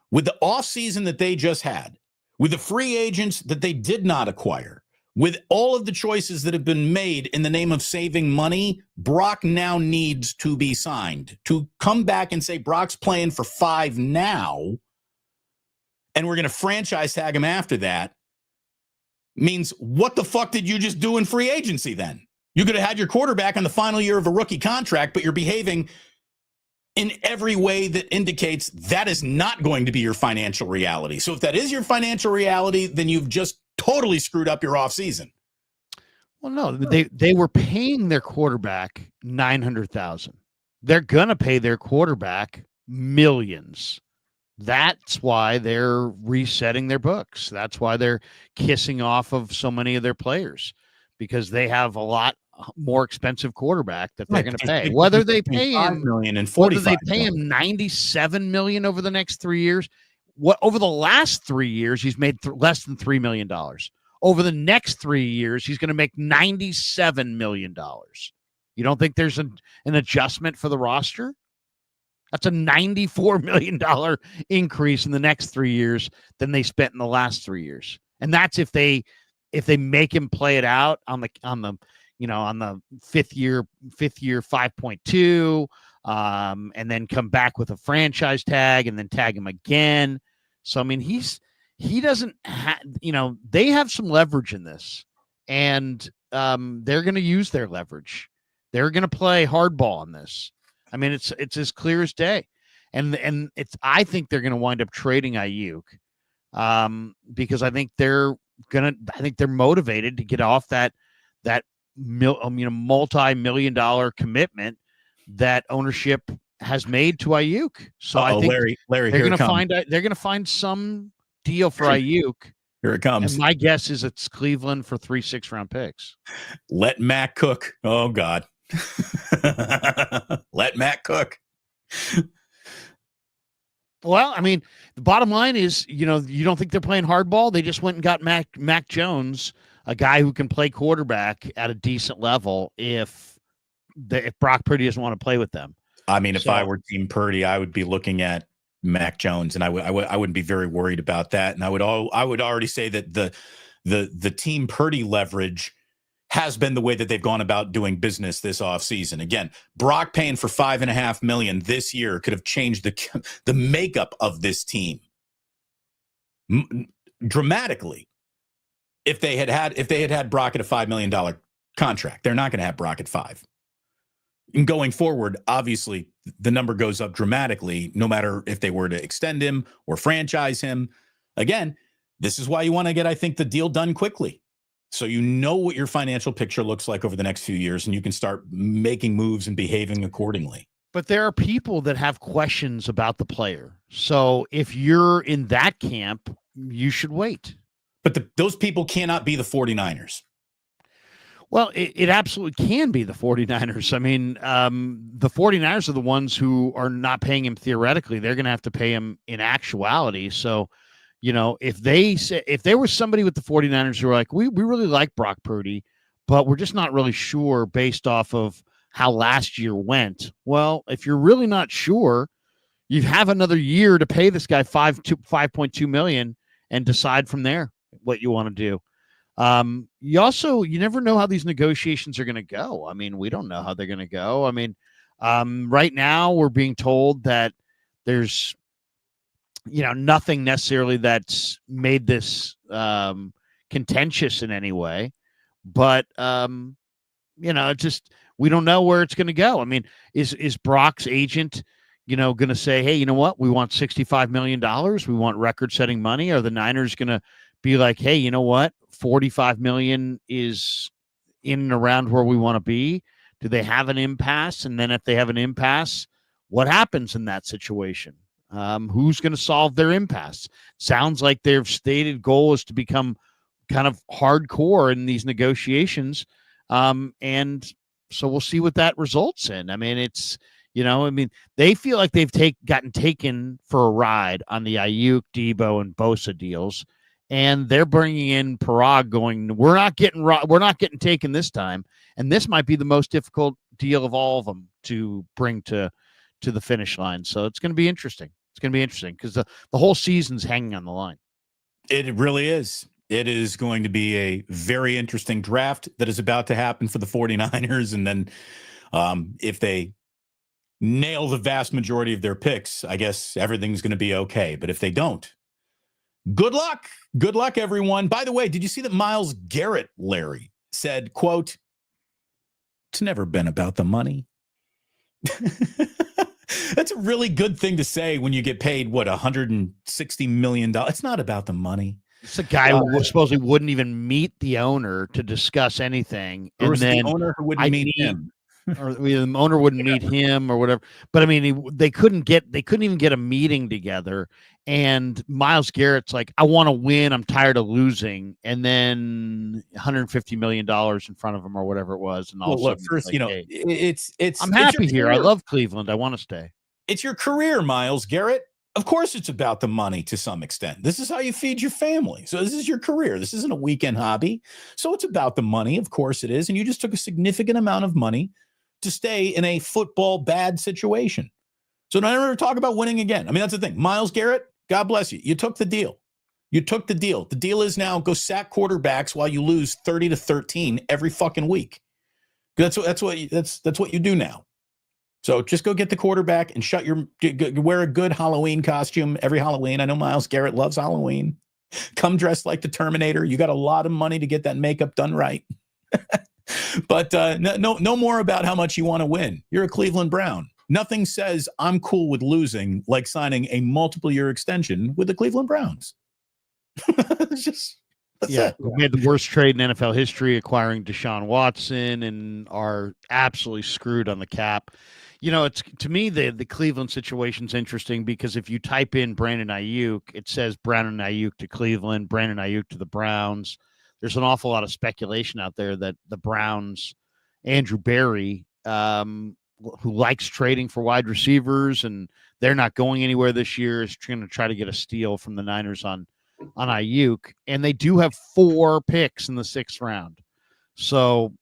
B: With the offseason that they just had, with the free agents that they did not acquire, with all of the choices that have been made in the name of saving money, Brock now needs to be signed. To come back and say Brock's playing for 5 now, and we're going to franchise tag him after that, means what the fuck did you just do in free agency then? You could have had your quarterback in the final year of a rookie contract, but you're behaving in every way that indicates that is not going to be your financial reality. So if that is your financial reality, then you've just totally screwed up your offseason.
A: Well, no, they were paying their quarterback $900,000. They're going to pay their quarterback millions. That's why they're resetting their books. That's why they're kissing off of so many of their players, because they have a lot more expensive quarterback that they're going to pay. Whether they pay him $97 million over the next 3 years, over the last 3 years he's made less than $3 million. Over the next 3 years he's going to make $97 million. You don't think there's an adjustment for the roster? That's a $94 million increase in the next 3 years than they spent in the last 3 years. And that's if they make him play it out on the fifth year 5.2, and then come back with a franchise tag and then tag him again. So I mean, he doesn't they have some leverage in this, and they're going to use their leverage. They're going to play hardball on this. I mean, it's as clear as day, and I think they're going to wind up trading Aiyuk, because I think they're motivated to get off that multi-million-dollar commitment that ownership has made to Aiyuk. So I think
B: Larry,
A: they're going to find some deal for Aiyuk
B: Here it comes.
A: And my guess is it's Cleveland for 3 6-round picks.
B: Let Mac cook. Oh, God. Let Mac cook.
A: Well, I mean, the bottom line is, you don't think they're playing hardball? They just went and got Mac Jones, a guy who can play quarterback at a decent level if Brock Purdy doesn't want to play with them.
B: I mean, if I were Team Purdy, I would be looking at Mac Jones, and I wouldn't be very worried about that. And I would already say that the Team Purdy leverage has been the way that they've gone about doing business this offseason. Again, Brock paying for $5.5 million this year could have changed the makeup of this team dramatically. If they had Brock at a $5 million contract, they're not going to have Brock at $5 million. And going forward, obviously, the number goes up dramatically, no matter if they were to extend him or franchise him. Again, this is why you want to get, I think, the deal done quickly. So you know what your financial picture looks like over the next few years, and you can start making moves and behaving accordingly.
A: But there are people that have questions about the player. So if you're in that camp, you should wait.
B: But those people cannot be the 49ers.
A: Well, it absolutely can be the 49ers. I mean, the 49ers are the ones who are not paying him theoretically. They're going to have to pay him in actuality. So, if there was somebody with the 49ers who were like, we really like Brock Purdy, but we're just not really sure based off of how last year went. Well, if you're really not sure, you have another year to pay this guy $5.2 million and decide from there what you want to do. You never know how these negotiations are going to go. I mean, we don't know how they're going to go. I mean, right now we're being told that there's, nothing necessarily that's made this contentious in any way, but just we don't know where it's going to go. I mean, is Brock's agent, going to say, hey, you know what? We want $65 million. We want record-setting money. Are the Niners going to be like, hey, you know what? $45 million is in and around where we want to be? Do they have an impasse? And then if they have an impasse, what happens in that situation? Who's going to solve their impasse? Sounds like their stated goal is to become kind of hardcore in these negotiations. And so we'll see what that results in. I mean, they feel like they've gotten taken for a ride on the Aiyuk, Debo, and Bosa deals. And they're bringing in Parag going, we're not getting taken this time. And this might be the most difficult deal of all of them to bring to the finish line. So it's going to be interesting. It's going to be interesting because the whole season's hanging on the line.
B: It really is. It is going to be a very interesting draft that is about to happen for the 49ers. And then if they nail the vast majority of their picks, I guess everything's going to be okay. But if they don't, good luck. Good luck, everyone. By the way, did you see that Myles Garrett, Larry, said, quote, "It's never been about the money." That's a really good thing to say when you get paid, $160 million. It's not about the money.
A: It's a guy who supposedly wouldn't even meet the owner to discuss anything.
B: And
A: then
B: the owner who wouldn't meet him.
A: Or the owner wouldn't meet him or whatever. But I mean, they couldn't even get a meeting together. And Myles Garrett's like, I want to win. I'm tired of losing. And then $150 million in front of him or whatever it was. And all
B: look, first,
A: like, hey,
B: it's
A: I'm happy here. I love Cleveland. I want to stay.
B: It's your career, Myles Garrett. Of course it's about the money to some extent. This is how you feed your family. So this is your career. This isn't a weekend hobby. So it's about the money. Of course it is. And you just took a significant amount of money to stay in a football bad situation. So don't ever talk about winning again. I mean, that's the thing. Myles Garrett, God bless you. You took the deal. You took the deal. The deal is now go sack quarterbacks while you lose 30-13 every fucking week. That's what you do now. So just go get the quarterback and wear a good Halloween costume every Halloween. I know Myles Garrett loves Halloween. Come dressed like the Terminator. You got a lot of money to get that makeup done right. But no more about how much you want to win. You're a Cleveland Brown. Nothing says I'm cool with losing like signing a multiple year extension with the Cleveland Browns.
A: We made the worst trade in NFL history, acquiring Deshaun Watson, and are absolutely screwed on the cap. It's to me the Cleveland situation's interesting because if you type in Brandon Aiyuk, it says Brandon Aiyuk to Cleveland, Brandon Aiyuk to the Browns. There's an awful lot of speculation out there that the Browns, Andrew Berry, who likes trading for wide receivers, and they're not going anywhere this year, is trying to try to get a steal from the Niners on Aiyuk, and they do have 4 picks in the 6th round, so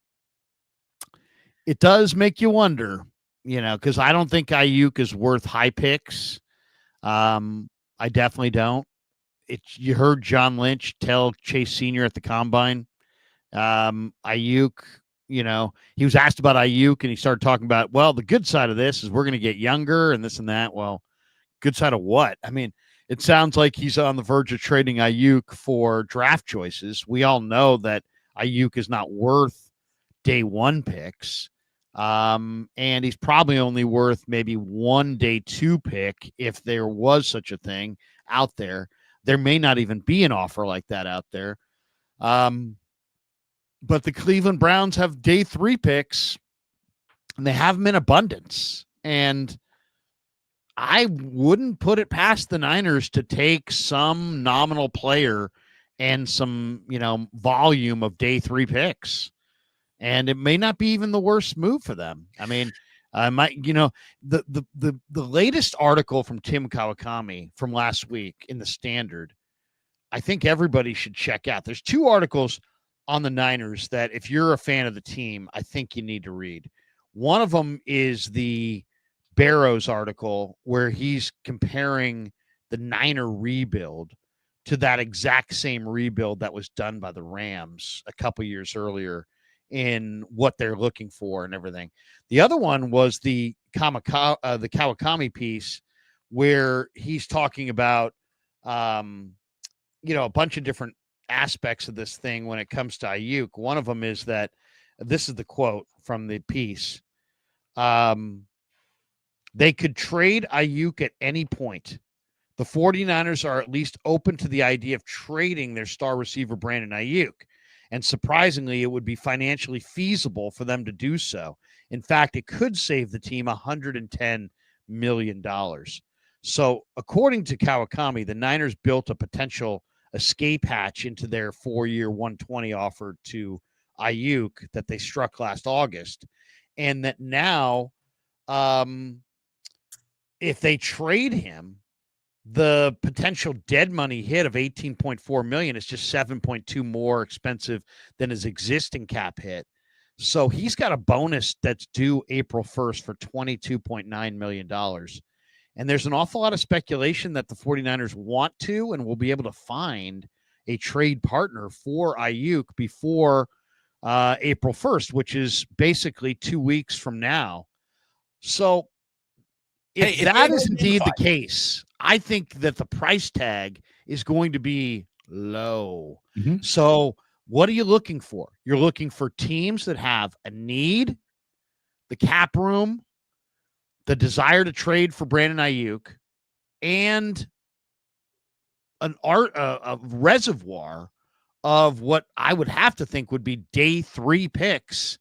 A: it does make you wonder. Because I don't think Aiyuk is worth high picks. I definitely don't. You heard John Lynch tell Chase Sr. at the combine. Aiyuk, he was asked about Aiyuk, and he started talking about, well, the good side of this is we're going to get younger and this and that. Well, good side of what? I mean, it sounds like he's on the verge of trading Aiyuk for draft choices. We all know that Aiyuk is not worth day 1 picks. And he's probably only worth maybe 1 day 2 pick if there was such a thing out there. There may not even be an offer like that out there. But the Cleveland Browns have day 3 picks, and they have them in abundance. And I wouldn't put it past the Niners to take some nominal player and some, volume of day 3 picks. And it may not be even the worst move for them. I mean, the latest article from Tim Kawakami from last week in the Standard, I think everybody should check out. There's 2 articles on the Niners that if you're a fan of the team, I think you need to read. One of them is the Barrows article where he's comparing the Niner rebuild to that exact same rebuild that was done by the Rams a couple years earlier in what they're looking for and everything. The other one was the Kawakami piece where he's talking about, a bunch of different aspects of this thing when it comes to Aiyuk. One of them is that this is the quote from the piece. They could trade Aiyuk at any point. The 49ers are at least open to the idea of trading their star receiver, Brandon Aiyuk. And surprisingly, it would be financially feasible for them to do so. In fact, it could save the team $110 million. So according to Kawakami, the Niners built a potential escape hatch into their 4-year $120 offer to Aiyuk that they struck last August. And that now, if they trade him, the potential dead money hit of $18.4 million is just 7.2 more expensive than his existing cap hit. So he's got a bonus that's due April 1st for $22.9 million. And there's an awful lot of speculation that the 49ers want to and will be able to find a trade partner for Aiyuk before April 1st, which is basically 2 weeks from now. So if that is indeed the case, I think that the price tag is going to be low.
B: Mm-hmm.
A: So what are you looking for? You're looking for teams that have a need, the cap room, the desire to trade for Brandon Aiyuk, and a reservoir of what I would have to think would be day 3 picks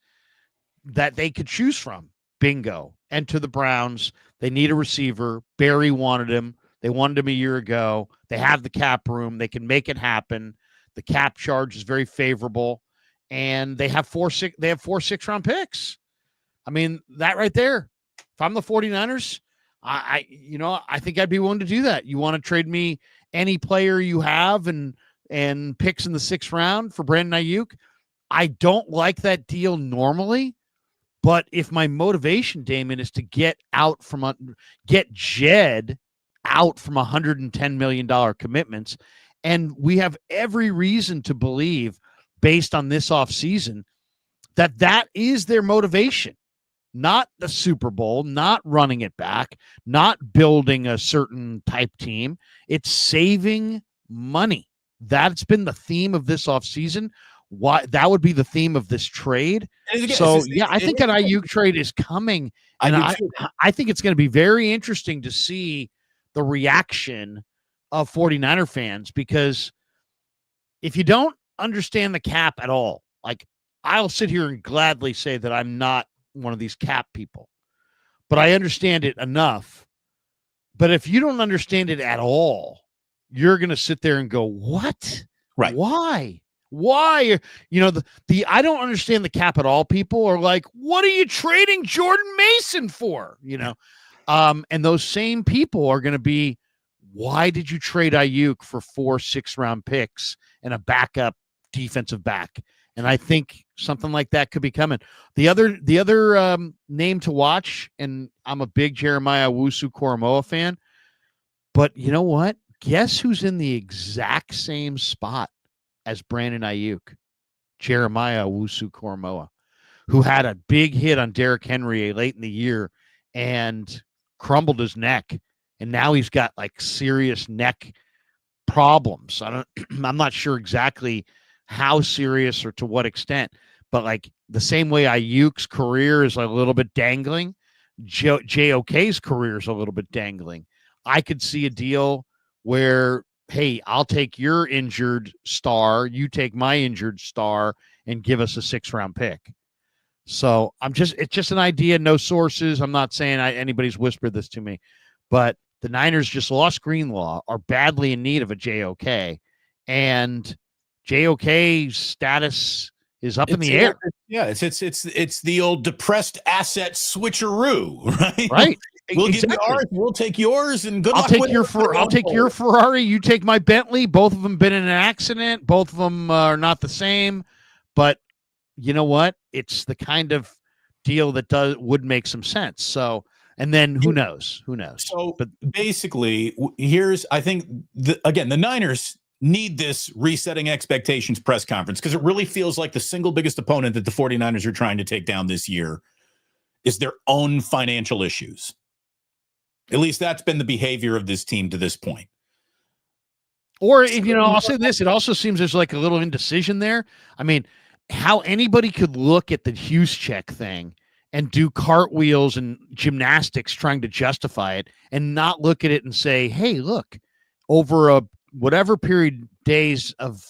A: that they could choose from. Bingo. And to the Browns, they need a receiver. Barry wanted him. They wanted him a year ago. They have the cap room. They can make it happen. The cap charge is very favorable, and they have 4 6-round picks. I mean, that right there. If I'm the 49ers, I think I'd be willing to do that. You want to trade me any player you have and picks in the 6th round for Brandon Aiyuk? I don't like that deal normally. But if my motivation, Damon, is to get Jed out from $110 million commitments, and we have every reason to believe, based on this offseason, that is their motivation. Not the Super Bowl, not running it back, not building a certain type team. It's saving money. That's been the theme of this offseason. Why that would be the theme of this trade. So I think an Aiyuk trade is coming, and I think it's going to be very interesting to see the reaction of 49er fans, because if you don't understand the cap at all, like I'll sit here and gladly say that I'm not one of these cap people, but I understand it enough. But if you don't understand it at all, you're going to sit there and go, what?
B: Right.
A: Why? The I don't understand the cap at all people are like, what are you trading Jordan Mason for? And those same people are going to be, why did you trade Aiyuk for 4 6-round picks and a backup defensive back? And I think something like that could be coming. The other name to watch, and I'm a big Jeremiah Owusu-Koramoah fan, but you know what? Guess who's in the exact same spot as Brandon Aiyuk? Jeremiah Owusu-Koramoah, who had a big hit on Derrick Henry late in the year and crumbled his neck. And now he's got like serious neck problems. I'm not sure exactly how serious or to what extent, but like the same way Ayuk's career is a little bit dangling, JOK's career is a little bit dangling. I could see a deal where, hey, I'll take your injured star, you take my injured star, and give us a 6-round pick. So it's just an idea, no sources. I'm not saying anybody's whispered this to me, but the Niners just lost Greenlaw, are badly in need of a JOK, and JOK's status is up in the air.
B: Yeah, it's the old depressed asset switcheroo, right?
A: Right.
B: We'll give you ours, we'll take yours, and good luck.
A: I'll take your Ferrari, you take my Bentley. Both of them been in an accident. Both of them are not the same, but you know what? It's the kind of deal that would make some sense. So, and then who knows?
B: So, but basically, I think the Niners need this resetting expectations press conference, because it really feels like the single biggest opponent that the 49ers are trying to take down this year is their own financial issues. At least that's been the behavior of this team to this point.
A: Or, I'll say this, it also seems there's like a little indecision there. I mean, how anybody could look at the Juszczyk thing and do cartwheels and gymnastics trying to justify it and not look at it and say, hey, look, over a whatever period days of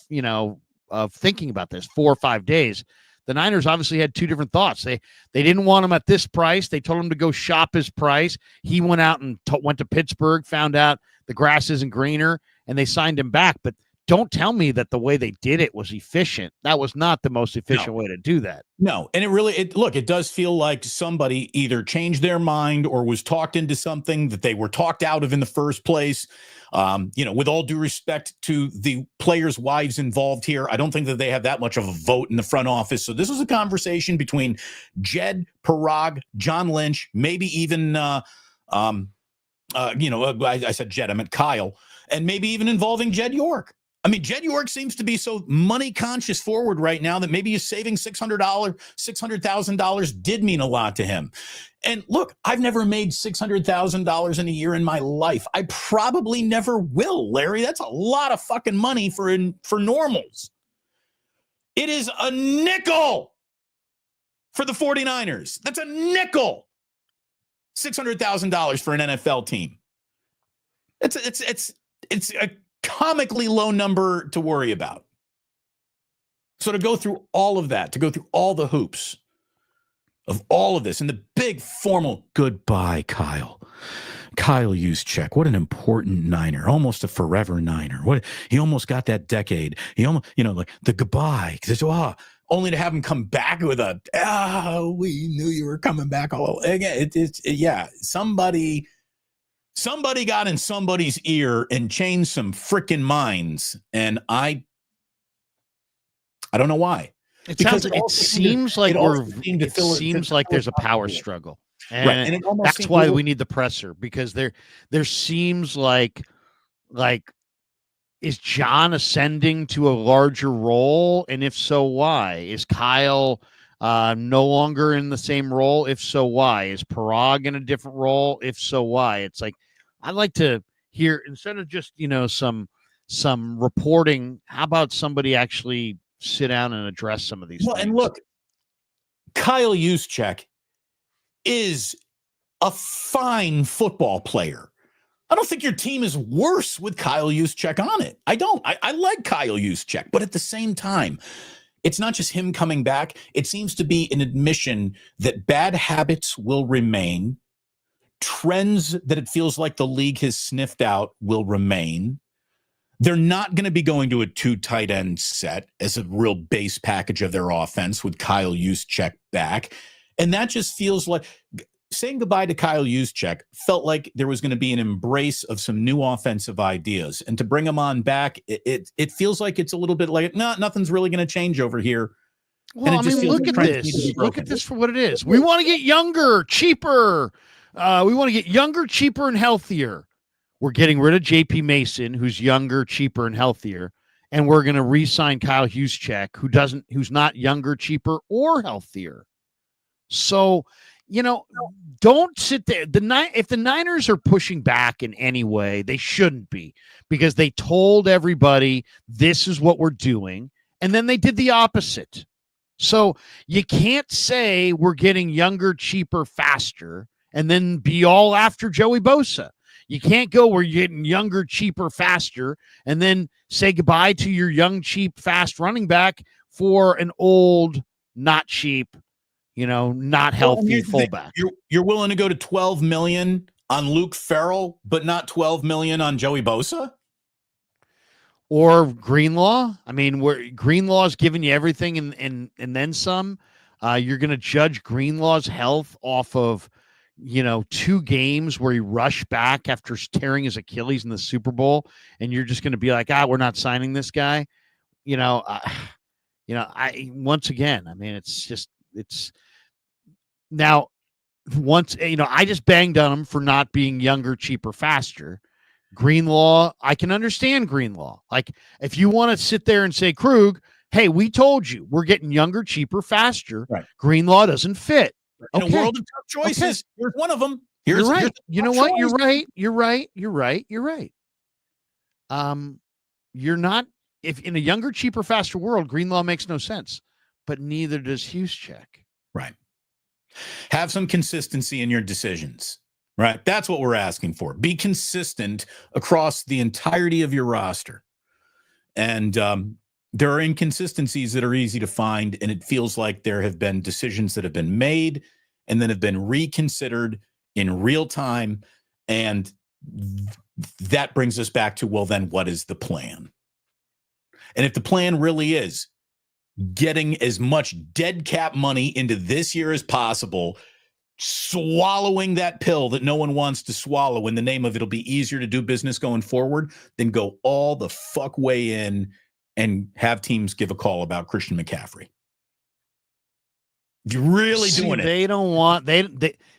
A: thinking about this, 4 or 5 days, the Niners obviously had two different thoughts. They didn't want him at this price. They told him to go shop his price. He went out and went to Pittsburgh, found out the grass isn't greener, and they signed him back. But don't tell me that the way they did it was efficient. That was not the most efficient way to do that.
B: No, and it does feel like somebody either changed their mind or was talked into something that they were talked out of in the first place. With all due respect to the players' wives involved here, I don't think that they have that much of a vote in the front office. So this was a conversation between Jed, Parag, John Lynch, maybe even, I said Jed, I meant Kyle, and maybe even involving Jed York. I mean, Jed York seems to be so money conscious forward right now that maybe he's saving $600,000 did mean a lot to him. And look, I've never made $600,000 in a year in my life. I probably never will, Larry. That's a lot of fucking money for normals. It is a nickel for the 49ers. That's a nickel. $600,000 for an NFL team. It's a comically low number to worry about. So to go through all of that, to go through all the hoops of all of this, and the big formal goodbye, Kyle Juszczyk, what an important Niner, almost a forever Niner. He almost got that decade. He almost, like the goodbye, only to have him come back with we knew you were coming back all again. Somebody got in somebody's ear and changed some freaking minds, and I don't know why.
A: It seems like there's a power struggle, and, right. And that's why we need the presser, because there seems like is John ascending to a larger role, and if so, why? Is Kyle no longer in the same role? If so, why? Is Parag in a different role? If so, why? It's like, I'd like to hear, instead of just, some reporting, how about somebody actually sit down and address some of these things?
B: And look, Kyle Juszczyk is a fine football player. I don't think your team is worse with Kyle Juszczyk on it. I don't. I like Kyle Juszczyk, but at the same time, it's not just him coming back. It seems to be an admission that bad habits will remain trends that it feels like the league has sniffed out will remain. They're not going to be going to a 2 tight end set as a real base package of their offense with Kyle Juszczyk back. And that just feels like saying goodbye to Kyle Juszczyk felt like there was going to be an embrace of some new offensive ideas. And to bring him on back, it feels like it's a little bit like, no, nothing's really going to change over here.
A: Well, I mean, look at this. Look at this for what it is. We want to get younger, cheaper. We want to get younger, cheaper, and healthier. We're getting rid of J.P. Mason, who's younger, cheaper, and healthier, and we're going to re-sign Kyle Juszczyk, who's not younger, cheaper, or healthier. So, don't sit there. If the Niners are pushing back in any way, they shouldn't be, because they told everybody this is what we're doing, and then they did the opposite. So you can't say we're getting younger, cheaper, faster, and then be all after Joey Bosa. You can't go, we're getting younger, cheaper, faster, and then say goodbye to your young, cheap, fast running back for an old, not cheap, not healthy fullback.
B: You're willing to go to $12 million on Luke Farrell, but not $12 million on Joey Bosa?
A: Or Greenlaw? I mean, where Greenlaw's giving you everything and then some. You're going to judge Greenlaw's health off of 2 games where he rushed back after tearing his Achilles in the Super Bowl, and you're just going to be like, we're not signing this guy. Once again, I mean, it's now once, I just banged on him for not being younger, cheaper, faster. Greenlaw, I can understand Greenlaw. Like, if you want to sit there and say, Krug, hey, we told you we're getting younger, cheaper, faster.
B: Right.
A: Greenlaw doesn't fit.
B: In a world of tough choices, here's one of them.
A: You're right. You know what?
B: Choice.
A: You're right. You're not, if in a younger, cheaper, faster world, Greenlaw makes no sense, but neither does Juszczyk.
B: Right. Have some consistency in your decisions. Right. That's what we're asking for. Be consistent across the entirety of your roster. And there are inconsistencies that are easy to find, and it feels like there have been decisions that have been made and then have been reconsidered in real time. And that brings us back to, well, then what is the plan? And if the plan really is getting as much dead cap money into this year as possible, swallowing that pill that no one wants to swallow in the name of it'll be easier to do business going forward, then go all the fuck way in and have teams give a call about Christian McCaffrey. You're really doing it.
A: They don't want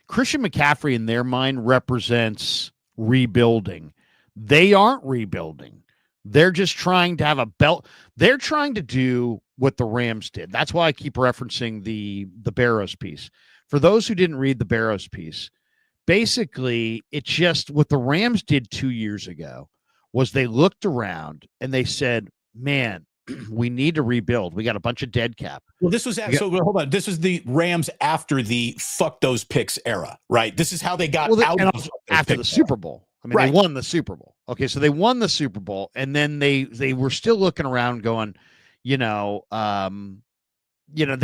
A: Christian McCaffrey in their mind represents rebuilding. They aren't rebuilding. They're just trying to have a belt. They're trying to do what the Rams did. That's why I keep referencing the Barrows piece. For those who didn't read the Barrows piece, basically it's just what the Rams did 2 years ago was they looked around and they said, man, we need to rebuild. We got a bunch of dead cap.
B: Well, this was hold on. This is the Rams after the fuck those picks era, right? This is how they got out of
A: after the Super Bowl. I mean, They won the Super Bowl. Okay, so they won the Super Bowl, and then they were still looking around, going, they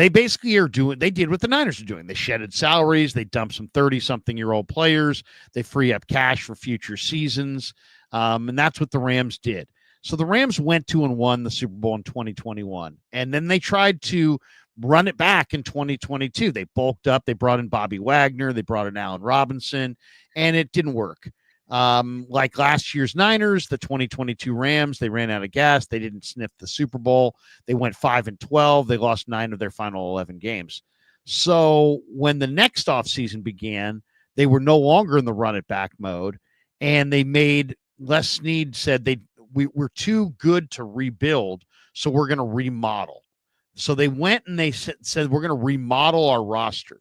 A: basically they did what the Niners are doing. They shedded salaries. They dumped some 30-something-year-old players. They free up cash for future seasons, and that's what the Rams did. So the Rams went 2-1 the Super Bowl in 2021, and then they tried to run it back in 2022. They bulked up. They brought in Bobby Wagner. They brought in Allen Robinson, and it didn't work. Like last year's Niners, the 2022 Rams, they ran out of gas. They didn't sniff the Super Bowl. They went 5-12. They lost 9 of their final 11 games. So when the next offseason began, they were no longer in the run it back mode, and they made Les Snead said we're too good to rebuild, so we're going to remodel. So they went and they said we're going to remodel our roster.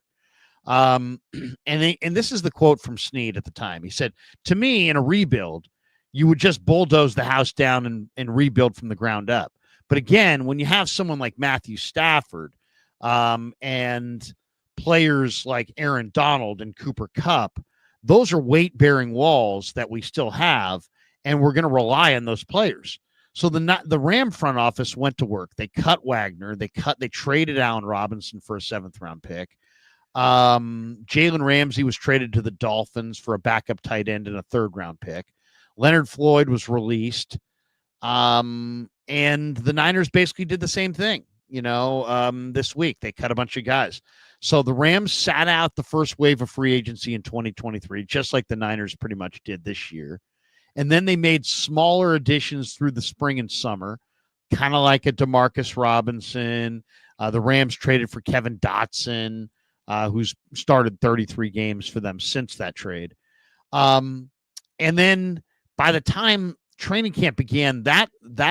A: And this is the quote from Snead at the time. He said, to me, in a rebuild, you would just bulldoze the house down and rebuild from the ground up. But again, when you have someone like Matthew Stafford and players like Aaron Donald and Cooper Kupp, those are weight-bearing walls that we still have, and we're going to rely on those players. So the Ram front office went to work. They cut Wagner. They traded Allen Robinson for a 7th-round pick. Jalen Ramsey was traded to the Dolphins for a backup tight end and a third-round pick. Leonard Floyd was released. And the Niners basically did the same thing, this week. They cut a bunch of guys. So the Rams sat out the first wave of free agency in 2023, just like the Niners pretty much did this year. And then they made smaller additions through the spring and summer, kind of like a Demarcus Robinson. The Rams traded for Kevin Dotson, who's started 33 games for them since that trade. And then by the time training camp began that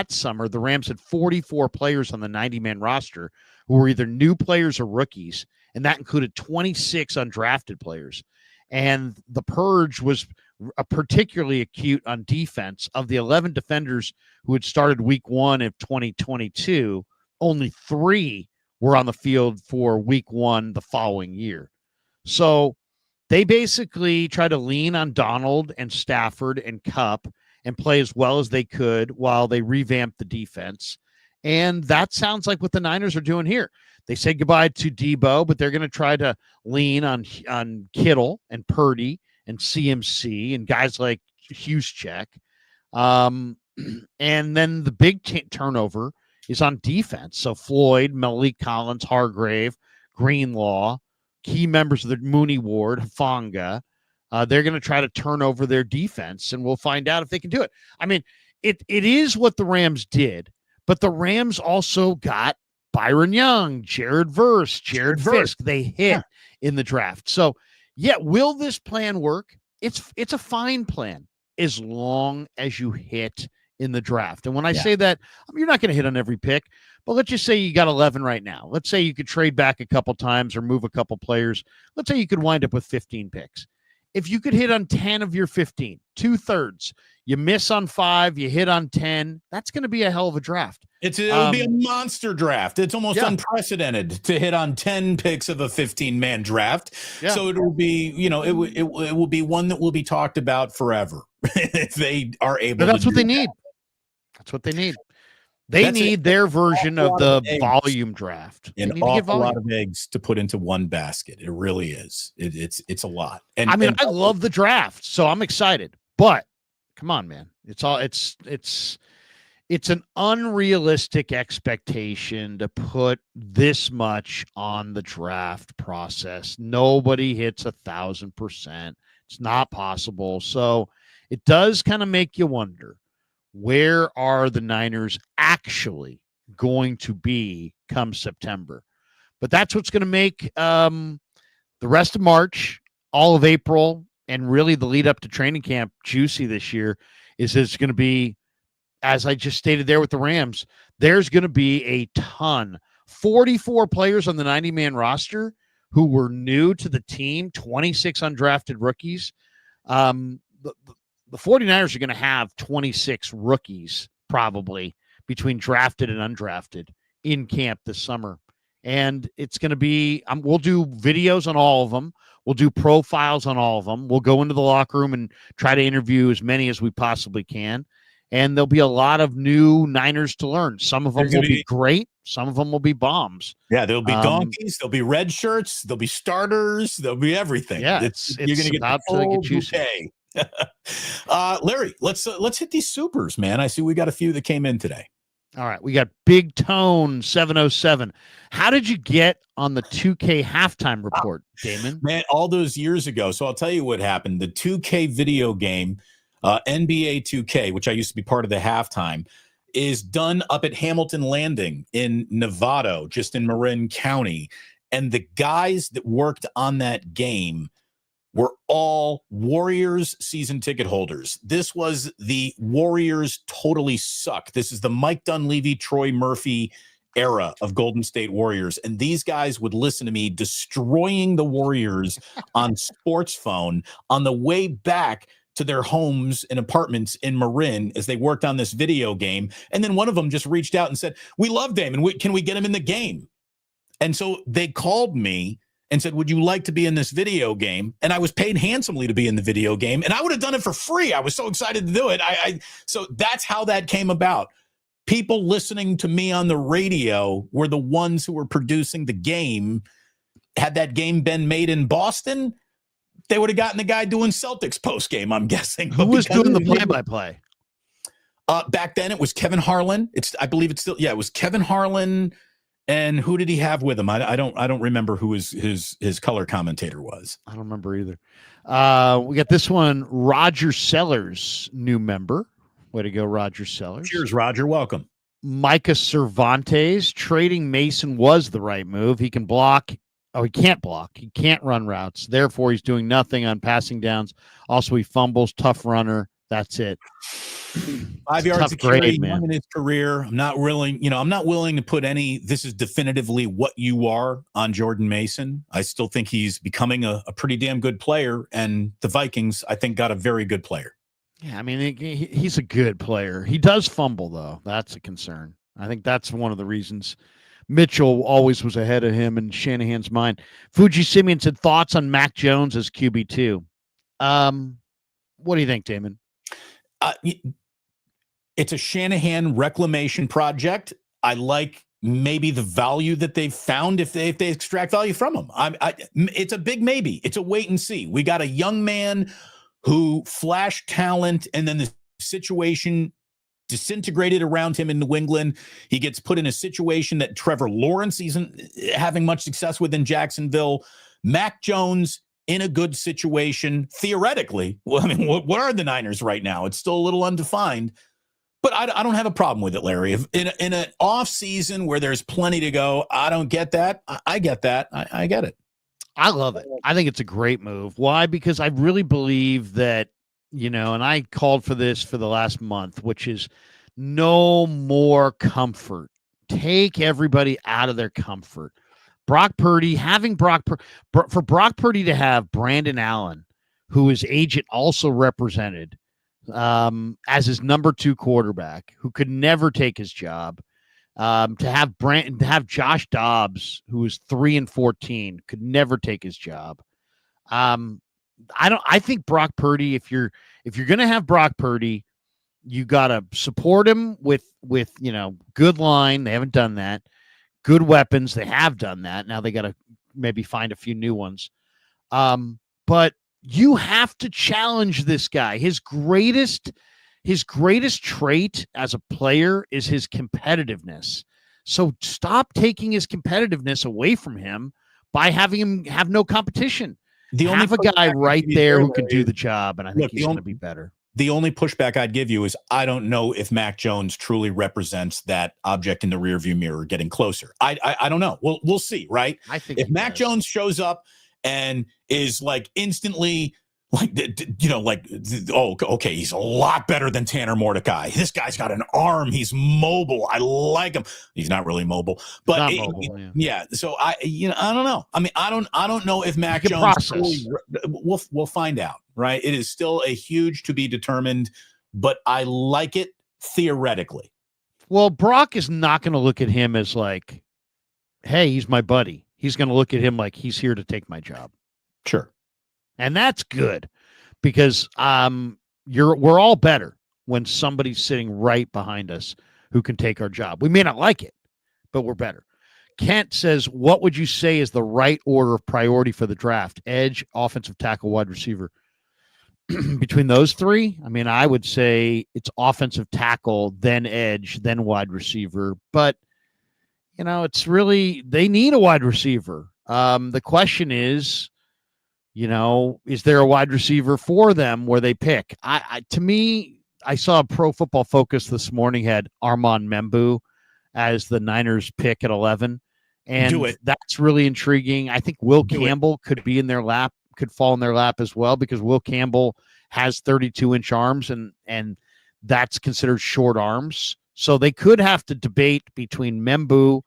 A: summer, the Rams had 44 players on the 90-man roster who were either new players or rookies, and that included 26 undrafted players. And the purge was particularly acute on defense. Of the 11 defenders who had started week 1 of 2022, only 3 were on the field for week 1 the following year. So they basically tried to lean on Donald and Stafford and Kupp and play as well as they could while they revamped the defense. And that sounds like what the Niners are doing here. They said goodbye to Debo, but they're going to try to lean on Kittle and Purdy and CMC and guys like Juszczyk. And then the big turnover is on defense. So Floyd, Malik Collins, Hargrave, Greenlaw, key members of the Mooney Ward, Hufanga, they're going to try to turn over their defense, and we'll find out if they can do it. I mean, it is what the Rams did, but the Rams also got Byron Young, Jared Verse, Jared Fisk. They hit in the draft. So, yeah, will this plan work? It's a fine plan as long as you hit in the draft. And when I say that, you're not going to hit on every pick, but let's just say you got 11 right now. Let's say you could trade back a couple times or move a couple players. Let's say you could wind up with 15 picks. If you could hit on 10 of your 15, 2/3, you miss on 5, you hit on 10, that's going to be a hell of a draft.
B: It'll be a monster draft. It's almost unprecedented to hit on 10 picks of a 15-man draft. Yeah. So it will be, it will be one that will be talked about forever if they are able to.
A: That's what they need. That's what they need. They need their version of the volume draft.
B: An awful lot of eggs to put into one basket. It really is. It's a lot. And
A: I love the draft, so I'm excited. But come on, man. It's an unrealistic expectation to put this much on the draft process. Nobody hits 1,000%. It's not possible. So it does kind of make you wonder, where are the Niners actually going to be come September? But that's what's going to make the rest of March, all of April, and really the lead up to training camp juicy this year. Is it's going to be, as I just stated there with the Rams, there's going to be a ton. 44 players on the 90-man roster who were new to the team, 26 undrafted rookies. The 49ers are going to have 26 rookies probably between drafted and undrafted in camp this summer. And it's going to be, we'll do videos on all of them. We'll do profiles on all of them. We'll go into the locker room and try to interview as many as we possibly can. And there'll be a lot of new Niners to learn. Some of them will be great. Some of them will be bombs.
B: Yeah, there'll be donkeys. There'll be red shirts. There'll be starters. There'll be everything.
A: Yeah, you're going to get the full bouquet.
B: Larry, let's hit these supers, man. I see we got a few that came in today.
A: All right, we got Big Tone 707. How did you get on the 2K halftime report, Damon?
B: Man, all those years ago. So I'll tell you what happened. The 2K video game, NBA 2K, which I used to be part of the halftime, is done up at Hamilton Landing in Novato, just in Marin County. And the guys that worked on that game were all Warriors season ticket holders. This was the Warriors totally suck. This is the Mike Dunleavy, Troy Murphy era of Golden State Warriors. And these guys would listen to me destroying the Warriors on sports phone on the way back to their homes and apartments in Marin as they worked on this video game. And then one of them just reached out and said, "We love Damon. Can we get him in the game?" And so they called me and said, "Would you like to be in this video game?" And I was paid handsomely to be in the video game, and I would have done it for free. I was so excited to do it. So that's how that came about. People listening to me on the radio were the ones who were producing the game, had that game been made in Boston, they would have gotten the guy doing Celtics post game, I'm guessing.
A: Who was doing the play-by-play?
B: Back then it was Kevin Harlan. I believe it's still, it was Kevin Harlan. And who did he have with him? I don't remember who his color commentator was.
A: I don't remember either. We got this one, Roger Sellers, new member. Way to go, Roger Sellers.
B: Cheers, Roger. Welcome.
A: Micah Cervantes, trading Mason was the right move. He can block. Oh, he can't block. He can't run routes. Therefore, he's doing nothing on passing downs. Also, he fumbles, tough runner. That's it.
B: 5 yards of carry in his career. I'm not willing to put any, this is definitively what you are on Jordan Mason. I still think he's becoming a pretty damn good player. And the Vikings, I think, got a very good player.
A: Yeah, I mean, he's a good player. He does fumble, though. That's a concern. I think that's one of the reasons Mitchell always was ahead of him in Shanahan's mind. Fuji Simeon said, thoughts on Mac Jones as QB2. What do you think, Damon?
B: It's a Shanahan reclamation project. I like maybe the value that they've found if they extract value from him. It's a big maybe. It's a wait and see. We got a young man who flashed talent, and then the situation disintegrated around him in New England. He gets put in a situation that Trevor Lawrence isn't having much success with in Jacksonville. Mac Jones in a good situation, theoretically. Well, I mean, what are the Niners right now? It's still a little undefined, but I don't have a problem with it, Larry. If in an off season where there's plenty to go, I don't get that. I get that. I get it.
A: I love it. I think it's a great move. Why? Because I really believe that, and I called for this for the last month, which is no more comfort. Take everybody out of their comfort. Brock Purdy, for Brock Purdy to have Brandon Allen, who his agent also represented as his number 2 quarterback, who could never take his job, to have Josh Dobbs, who was 3-14, could never take his job. I think Brock Purdy, if you're going to have Brock Purdy, you got to support him with good line. They haven't done that. Good weapons. They have done that. Now they got to maybe find a few new ones. But you have to challenge this guy. His greatest trait as a player is his competitiveness. So stop taking his competitiveness away from him by having him have no competition. Have a guy right there who can do the job, and I think he's going to be better.
B: The only pushback I'd give you is I don't know if Mac Jones truly represents that object in the rearview mirror getting closer. I don't know. We'll see, right?
A: I think
B: if Mac Jones shows up and is like instantly okay, he's a lot better than Tanner Mordecai. This guy's got an arm. He's mobile. I like him. He's not really mobile, but yeah. So I don't know. I mean, I don't know if Mac Jones. We'll find out. Right. It is still a huge to be determined, but I like it theoretically.
A: Well, Brock is not going to look at him as like, hey, he's my buddy. He's going to look at him like he's here to take my job.
B: Sure.
A: And that's good because we're all better when somebody's sitting right behind us who can take our job. We may not like it, but we're better. Kent says, what would you say is the right order of priority for the draft? Edge, offensive tackle, wide receiver. Between those three, I mean, I would say it's offensive tackle, then edge, then wide receiver. But, it's really, they need a wide receiver. The question is, is there a wide receiver for them where they pick? To me, I saw Pro Football Focus this morning had Armand Membu as the Niners pick at 11. And that's really intriguing. I think Will Campbell could be in their lap, could fall in their lap as well, because Will Campbell has 32-inch arms and that's considered short arms. So they could have to debate between Membu,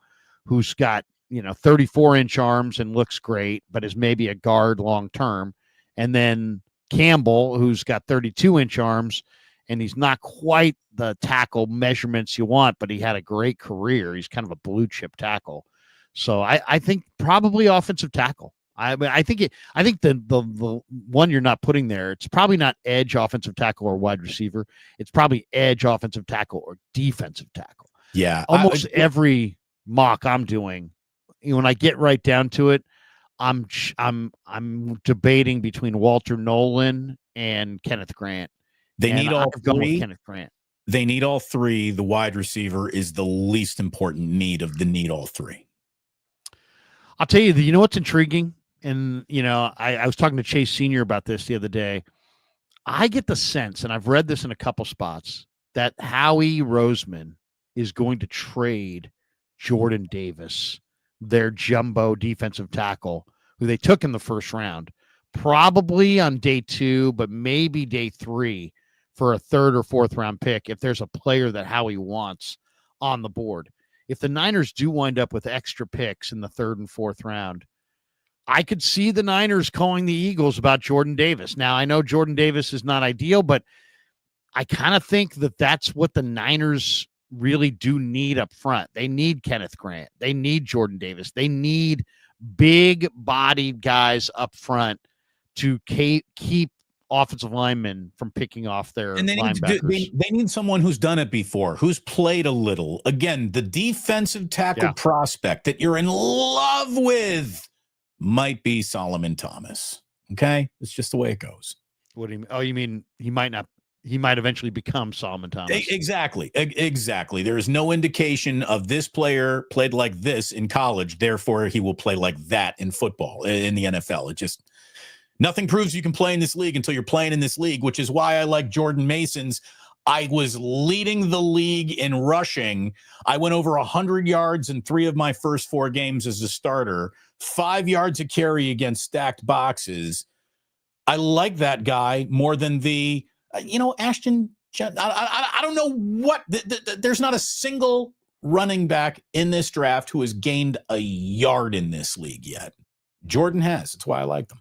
A: who's got 34-inch arms and looks great, but is maybe a guard long term. And then Campbell, who's got 32-inch arms, and he's not quite the tackle measurements you want, but he had a great career. He's kind of a blue chip tackle. So I think probably offensive tackle. I think the one you're not putting there, it's probably not edge offensive tackle or wide receiver. It's probably edge offensive tackle or defensive tackle.
B: Yeah.
A: Almost every mock I'm doing, when I get right down to it, I'm debating between Walter Nolan and Kenneth Grant.
B: They
A: And
B: need all
A: I've gone with
B: three.
A: Kenneth Grant.
B: They need all three. The wide receiver is the least important need of the need all three.
A: I'll tell you, you know what's intriguing? And, I was talking to Chase Sr. about this the other day. I get the sense, and I've read this in a couple spots, that Howie Roseman is going to trade Jordan Davis, their jumbo defensive tackle, who they took in the first round, probably on day 2, but maybe day 3 for a 3rd or 4th round pick if there's a player that Howie wants on the board. If the Niners do wind up with extra picks in the 3rd and 4th round, I could see the Niners calling the Eagles about Jordan Davis. Now, I know Jordan Davis is not ideal, but I kind of think that that's what the Niners really do need up front. They need Kenneth Grant. They need Jordan Davis. They need big-bodied guys up front to keep offensive linemen from picking off their linebackers.
B: They need someone who's done it before, who's played a little. Again, the defensive tackle prospect that you're in love with might be Solomon Thomas. Okay? It's just the way it goes.
A: What do you mean? Oh, you mean he might eventually become Solomon Thomas.
B: Exactly. There is no indication of this player played like this in college, therefore he will play like that in football, in the NFL. It just, nothing proves you can play in this league until you're playing in this league, which is why I like Jordan Mason's. I was leading the league in rushing. I went over 100 yards in 3 of my first 4 games as a starter, 5 yards a carry against stacked boxes. I like that guy more than the, Ashton. I don't know what. There's not a single running back in this draft who has gained a yard in this league yet. Jordan has. That's why I like them.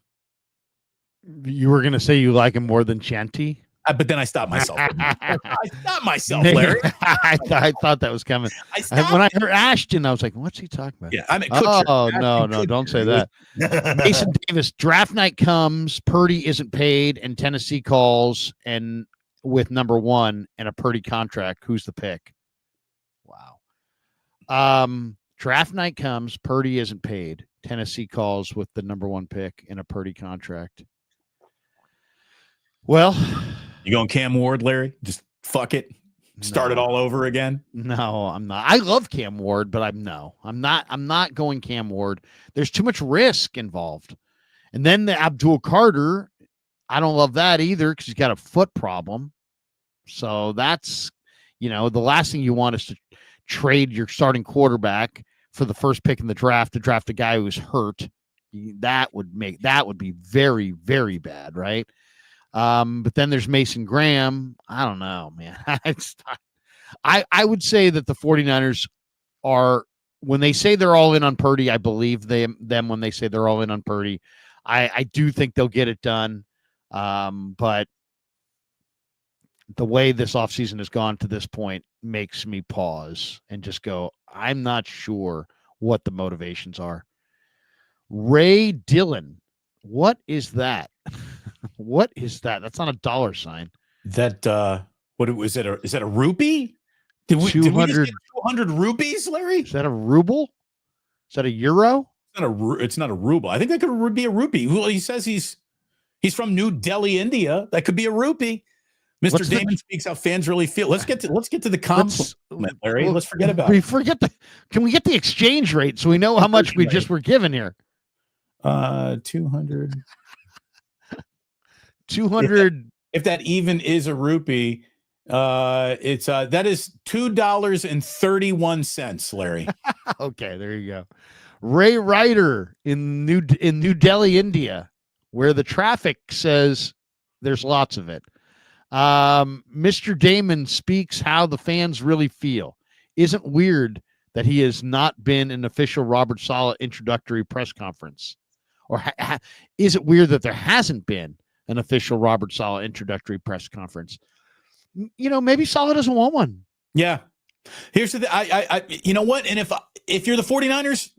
A: You were going to say you like him more than Chanty?
B: But then I stopped myself. Larry.
A: I thought that was coming. When I heard Ashton, I was like, what's he talking about?
B: Yeah, I mean,
A: no, don't say that. Mason Davis, draft night comes, Purdy isn't paid, and Tennessee calls and with number 1 and a Purdy contract. Who's the pick? Wow. Draft night comes, Purdy isn't paid. Tennessee calls with the number 1 pick and a Purdy contract. Well,
B: you going Cam Ward, Larry? Just fuck it. Start it all over again?
A: No, I'm not. I love Cam Ward, but I'm not going Cam Ward. There's too much risk involved. And then the Abdul Carter, I don't love that either because he's got a foot problem. So that's, the last thing you want is to trade your starting quarterback for the first pick in the draft to draft a guy who's hurt. That would be very, very bad, right? But then there's Mason Graham. I don't know, man. I would say that the 49ers are, when they say they're all in on Purdy, I believe them when they say they're all in on Purdy. I do think they'll get it done. But the way this offseason has gone to this point makes me pause and just go, I'm not sure what the motivations are. Ray Dillon. What is that? What is that? That's not a dollar sign.
B: That what was it? Is that a rupee? Did we just get 200 rupees, Larry?
A: Is that a ruble? Is that a euro?
B: It's not a ruble. I think that could be a rupee. Well, he says he's from New Delhi, India. That could be a rupee. Mr. Damon speaks how fans really feel. Let's get to the compliment, Larry. Let's forget about it.
A: Can we get the exchange rate so we know how much we just were given here?
B: 200.
A: 200.
B: If that even is a rupee, it's that is $2.31, Larry.
A: Okay, there you go. Ray Ryder in New Delhi, India, where the traffic says there's lots of it. Mr. Damon speaks how the fans really feel. Isn't weird that he has not been an official Robert Saleh introductory press conference, or is it weird that there hasn't been an official Robert Saleh introductory press conference? Maybe Saleh doesn't want one.
B: Yeah. Here's the thing. You know what? And if you're the 49ers,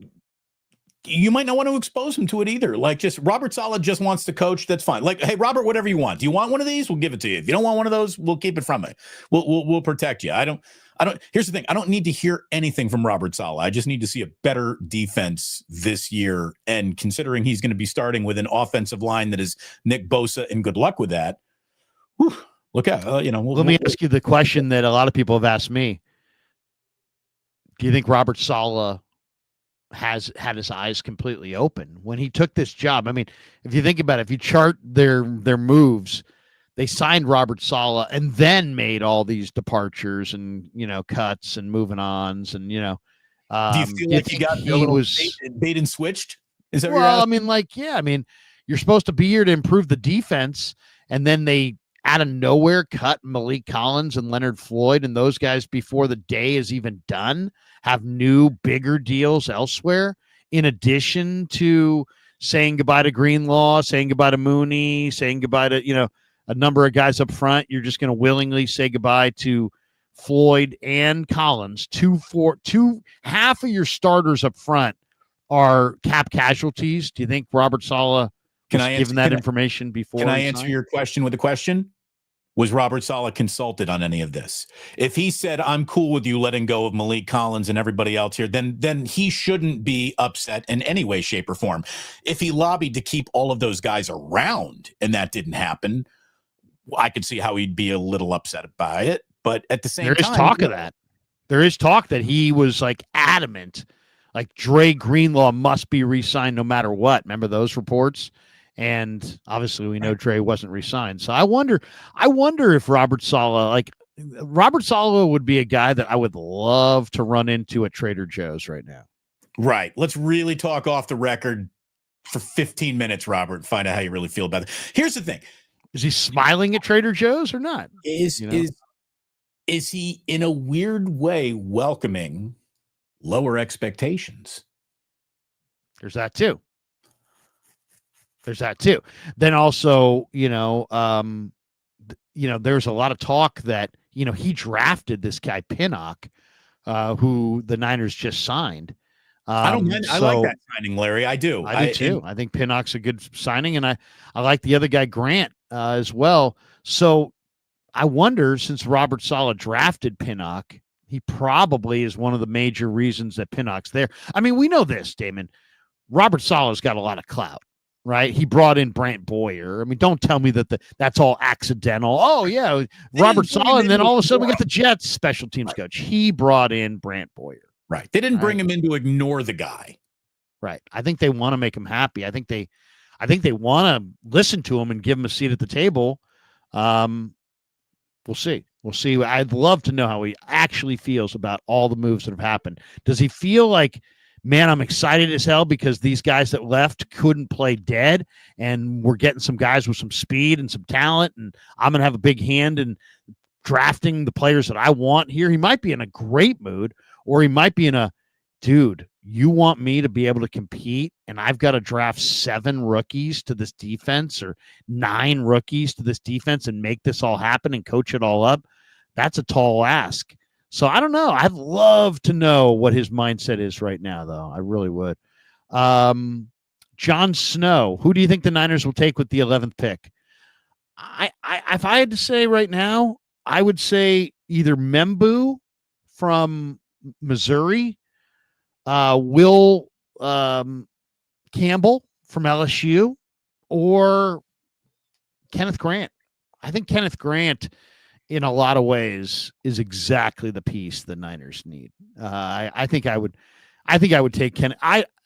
B: you might not want to expose him to it either. Like, just Robert Saleh just wants to coach. That's fine. Like, hey, Robert, whatever you want. Do you want one of these? We'll give it to you. If you don't want one of those, we'll keep it from you. We'll protect you. I don't. Here's the thing. I don't need to hear anything from Robert Saleh. I just need to see a better defense this year. And considering he's going to be starting with an offensive line that is Nick Bosa, and good luck with that. Whew, look at
A: Let me ask you the question that a lot of people have asked me. Do you think Robert Saleh has had his eyes completely open when he took this job? I mean, if you think about it, if you chart their moves, they signed Robert Saleh and then made all these departures and, cuts and moving ons and,
B: do you feel like he got a little bait and switched? Is that
A: well, I mean, you're supposed to be here to improve the defense, and then they out of nowhere cut Malik Collins and Leonard Floyd, and those guys before the day is even done have new bigger deals elsewhere, in addition to saying goodbye to Greenlaw, saying goodbye to Mooney, saying goodbye to, a number of guys up front. You're just going to willingly say goodbye to Floyd and Collins. Half of your starters up front are cap casualties. Do you think Robert Saleh given that information before?
B: Can I answer your question with a question? Was Robert Saleh consulted on any of this? If he said, I'm cool with you letting go of Malik Collins and everybody else here, then he shouldn't be upset in any way, shape, or form. If he lobbied to keep all of those guys around and that didn't happen, I could see how he'd be a little upset by it. But at the same time,
A: there is talk of that. There is talk that he was like adamant, like Dre Greenlaw must be re-signed no matter what. Remember those reports? And obviously we know Dre wasn't re-signed. So I wonder if Robert Saleh would be a guy that I would love to run into at Trader Joe's right now.
B: Right. Let's really talk off the record for 15 minutes, Robert, and find out how you really feel about it. Here's the thing.
A: Is he smiling at Trader Joe's or not?
B: Is he in a weird way welcoming lower expectations?
A: There's that too. Then also, there's a lot of talk that, he drafted this guy Pinnock, who the Niners just signed.
B: I don't mind. I like that signing, Larry. I do.
A: I do too. I think Pinnock's a good signing, and I like the other guy, Grant, as well. So I wonder, since Robert Saleh drafted Pinnock, he probably is one of the major reasons that Pinnock's there. I mean, we know this, Damon. Robert Saleh's got a lot of clout. Right, he brought in Brant Boyer. I mean, don't tell me that that's all accidental. Oh yeah, Robert Saleh, and then all of a sudden we got the Jets special teams coach. He brought in Brant Boyer.
B: Right, they didn't bring him in to ignore the guy.
A: Right, I think they want to make him happy. I think they want to listen to him and give him a seat at the table. We'll see. I'd love to know how he actually feels about all the moves that have happened. Does he feel like, man, I'm excited as hell because these guys that left couldn't play dead, and we're getting some guys with some speed and some talent, and I'm going to have a big hand in drafting the players that I want here? He might be in a great mood, or he might be in a, dude, you want me to be able to compete, and I've got to draft 7 rookies to this defense or 9 rookies to this defense and make this all happen and coach it all up? That's a tall ask. So I don't know. I'd love to know what his mindset is right now, though. I really would. John Snow, who do you think the Niners will take with the 11th pick? If I had to say right now, I would say either Membu from Missouri, Will Campbell from LSU, or Kenneth Grant. I think Kenneth Grant, in a lot of ways, is exactly the piece the Niners need. I think I would take Ken.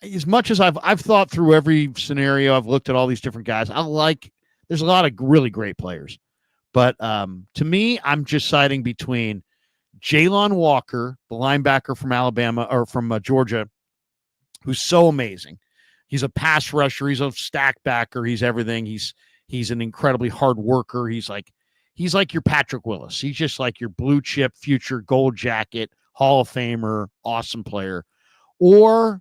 A: As much as I've thought through every scenario, I've looked at all these different guys. There's a lot of really great players, but to me, I'm just siding between Jalon Walker, the linebacker from Alabama or from Georgia, who's so amazing. He's a pass rusher. He's a stack backer. He's everything. He's an incredibly hard worker. He's like your Patrick Willis. He's just like your blue chip future gold jacket, Hall of Famer, awesome player. Or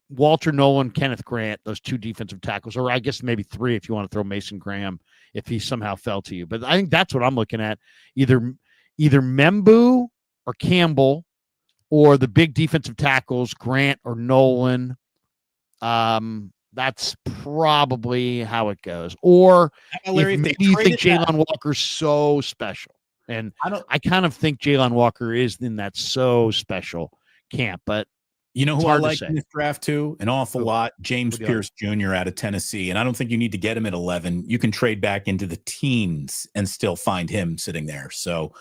A: Walter Nolan, Kenneth Grant, those 2 defensive tackles, or I guess maybe 3 if you want to throw Mason Graham if he somehow fell to you. But I think that's what I'm looking at. Either Membu or Campbell, or the big defensive tackles, Grant or Nolan, That's probably how it goes. Or
B: Larry,
A: if
B: if they
A: maybe you think
B: traded
A: Jalen Walker's so special, and
B: I
A: I kind of think Jalen Walker is in that so special camp, but
B: you know
A: it's
B: who I
A: hard to
B: like
A: say.
B: in this draft too? An awful
A: Who?
B: lot. James
A: Who do you
B: Pierce Jr. out of Tennessee. And I don't think you need to get him at 11. You can trade back into the teens and still find him sitting there. So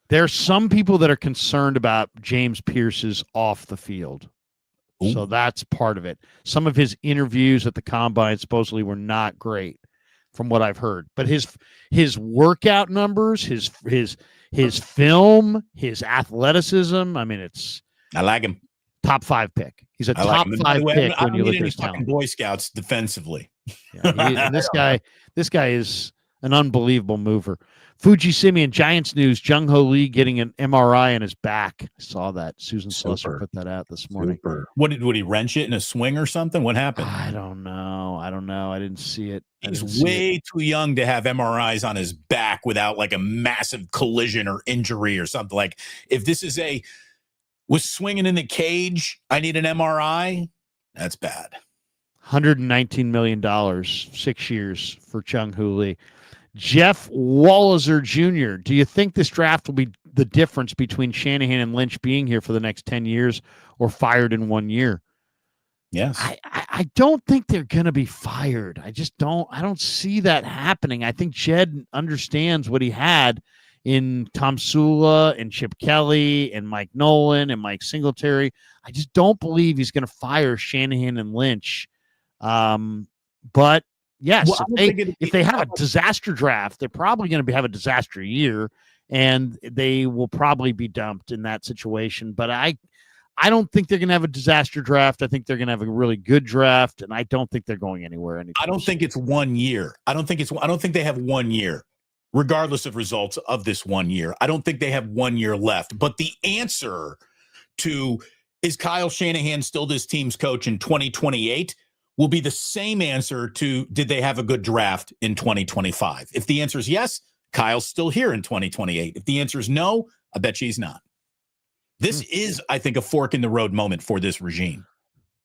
A: There's some people that are concerned about James Pierce's off the field.
B: ooh.
A: So that's part of it. Some of his interviews at the combine supposedly were not great from what I've heard. But his workout numbers, his film, his athleticism, I mean,
B: I like him.
A: Top 5 pick. He's a
B: I like
A: top
B: him.
A: 5 pick
B: I
A: when
B: don't
A: you
B: need
A: look at
B: any
A: his
B: fucking
A: talent.
B: Boy Scouts defensively.
A: Yeah, and this guy is an unbelievable mover. Fuji Simeon, Giants news, Jung Ho Lee getting an MRI on his back. I saw that. Susan Slusser put that out this morning.
B: Super. Would he wrench it in a swing or something? What happened?
A: I don't know. I didn't see it.
B: He's way too young to have MRIs on his back without like a massive collision or injury or something. Like if this was swinging in the cage, I need an MRI. That's bad.
A: $119 million, 6 years for Chung Hoo Lee. Jeff Walliser Jr., do you think this draft will be the difference between Shanahan and Lynch being here for the next 10 years or fired in 1 year?
B: Yes.
A: I don't think they're going to be fired. I don't see that happening. I think Jed understands what he had in Tom Sula and Chip Kelly and Mike Nolan and Mike Singletary. I just don't believe he's going to fire Shanahan and Lynch. But yes, if they have a disaster draft, they're probably going to have a disaster year, and they will probably be dumped in that situation. But I don't think they're going to have a disaster draft. I think they're going to have a really good draft, and I don't think they're going anywhere.
B: I don't think it's 1 year. I don't think they have 1 year, regardless of results of this 1 year. I don't think they have 1 year left. But the answer to is Kyle Shanahan still this team's coach in 2028 will be the same answer to did they have a good draft in 2025? If the answer is yes, Kyle's still here in 2028. If the answer is no, I bet you he's not. This is, I think, a fork in the road moment for this regime.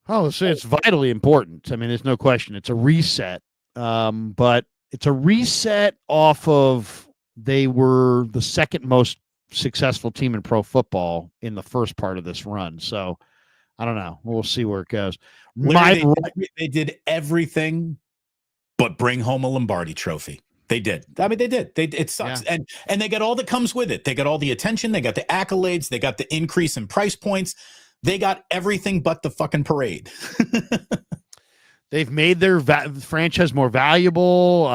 A: Oh, so it's vitally important. I mean, there's no question. It's a reset, but it's a reset off of they were the second most successful team in pro football in the first part of this run. So I don't know. We'll see where it goes.
B: They did everything but bring home a Lombardi trophy. They did. I mean, they did. It sucks. Yeah. And they got all that comes with it. They got all the attention. They got the accolades. They got the increase in price points. They got everything but the fucking parade.
A: They've made their franchise more valuable.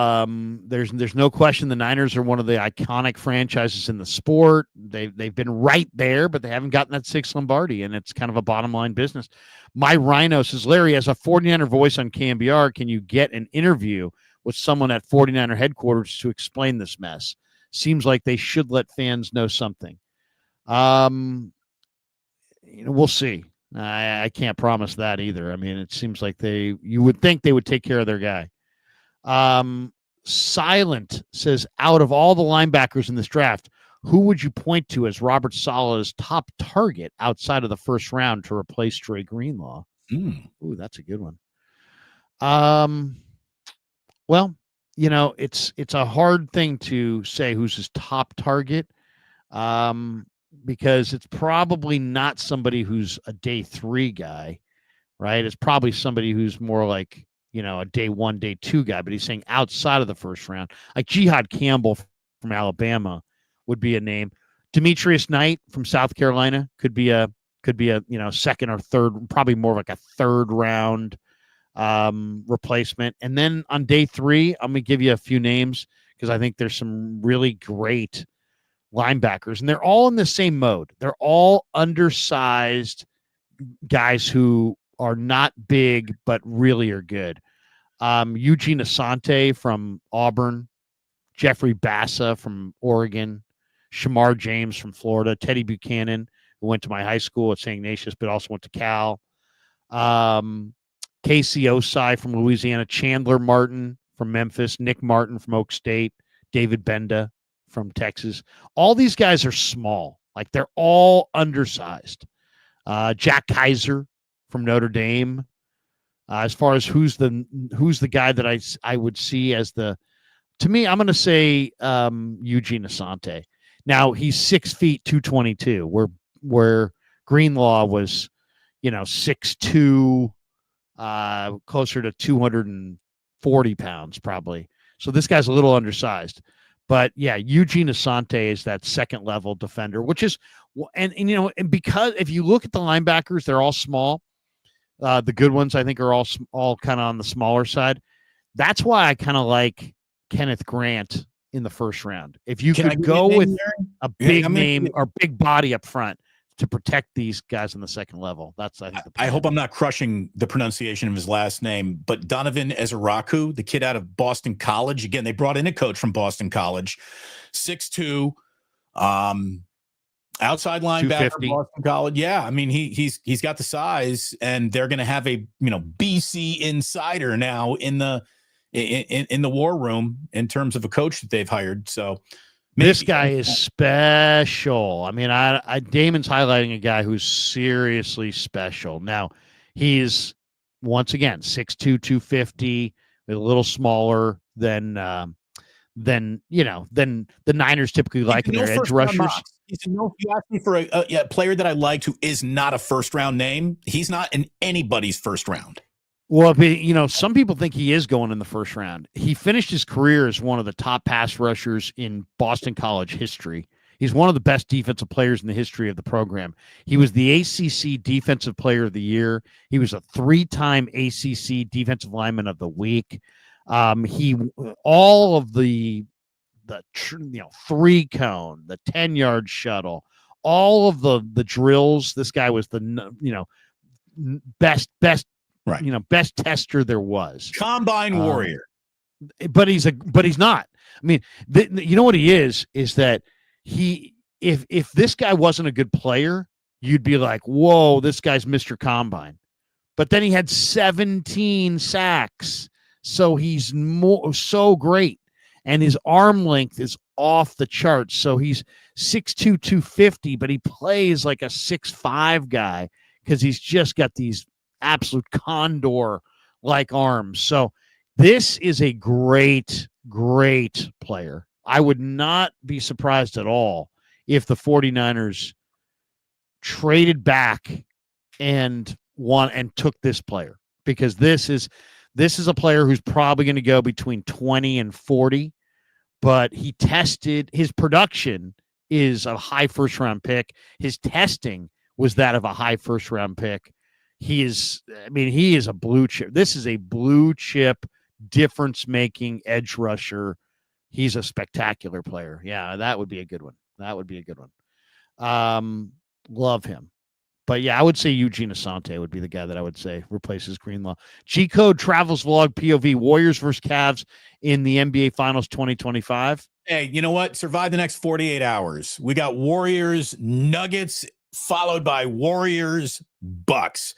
A: There's no question the Niners are one of the iconic franchises in the sport. They've been right there, but they haven't gotten that 6th Lombardi, and it's kind of a bottom line business. My Rhino says, Larry, as a 49er voice on KMBR, can you get an interview with someone at 49er headquarters to explain this mess? Seems like they should let fans know something. We'll see. I can't promise that either. I mean, it seems like you would think they would take care of their guy. Silent says, out of all the linebackers in this draft, who would you point to as Robert Saleh's top target outside of the first round to replace Dre Greenlaw? Ooh, that's a good one. Well, it's a hard thing to say who's his top target. Because it's probably not somebody who's a day 3 guy, right? It's probably somebody who's more like, a day 1, day 2 guy, but he's saying outside of the first round. Like Jihad Campbell from Alabama would be a name. Demetrius Knight from South Carolina could be a second or third, probably more like a 3rd round replacement. And then on day 3, I'm going to give you a few names because I think there's some really great linebackers, and they're all in the same mode. They're all undersized guys who are not big but really are good. Eugene Asante from Auburn, Jeffrey Bassa from Oregon, Shamar James from Florida, Teddy Buchanan, who went to my high school at St. Ignatius but also went to Cal, Casey Osai from Louisiana, Chandler Martin from Memphis, Nick Martin from Oak State, David Benda from Texas. All these guys are small. Like, they're all undersized. Jack Kaiser from Notre Dame. As far as who's the guy that I would see as to me, I'm going to say Eugene Asante. Now he's 6 feet 222, where Greenlaw was, 6'2", closer to 240 pounds probably. So this guy's a little undersized. But yeah, Eugene Asante is that second level defender, which is, and because if you look at the linebackers, they're all small. The good ones, I think, are all kind of on the smaller side. That's why I kind of like Kenneth Grant in the first round. If you could go with a big name or big body up front to protect these guys in the second level, that's I think.
B: I hope I'm not crushing the pronunciation of his last name, but Donovan Ezeraku, the kid out of Boston College. Again, they brought in a coach from Boston College, 6'2", outside linebacker, Boston College. Yeah, I mean he's got the size, and they're going to have a BC insider now in the war room in terms of a coach that they've hired. So
A: this guy is special. I mean, Damon's highlighting a guy who's seriously special. Now he's once again 6'2", 250, a little smaller than the Niners typically like in their edge rushers.
B: He said, no, if you ask me for a player that I liked who is not a first-round name, he's not in anybody's first round.
A: Well, some people think he is going in the first round. He finished his career as one of the top pass rushers in Boston College history. He's one of the best defensive players in the history of the program. He was the ACC Defensive Player of the Year. He was a 3-time ACC Defensive Lineman of the Week. All of the 3-cone, the 10-yard shuttle, all of the drills. This guy was the best right. Best tester there was.
B: Combine warrior.
A: But he's not. I mean, you know what he is that if this guy wasn't a good player, you'd be like, whoa, this guy's Mr. Combine. But then he had 17 sacks. So he's so great. And his arm length is off the charts. So he's 6'2", 250, but he plays like a 6'5" guy because he's just got these absolute condor-like arms. So this is a great, great player. I would not be surprised at all if the 49ers traded back and took this player, because this is a player who's probably going to go between 20 and 40, but his production is a high first-round pick. His testing was that of a high first-round pick. He is a blue chip. This is a blue chip, difference-making edge rusher. He's a spectacular player. Yeah, that would be a good one. Love him. But yeah, I would say Eugene Asante would be the guy that I would say replaces Greenlaw. G-Code Travels Vlog POV, Warriors versus Cavs in the NBA Finals 2025.
B: Hey, you know what? Survive the next 48 hours. We got Warriors Nuggets followed by Warriors Bucks.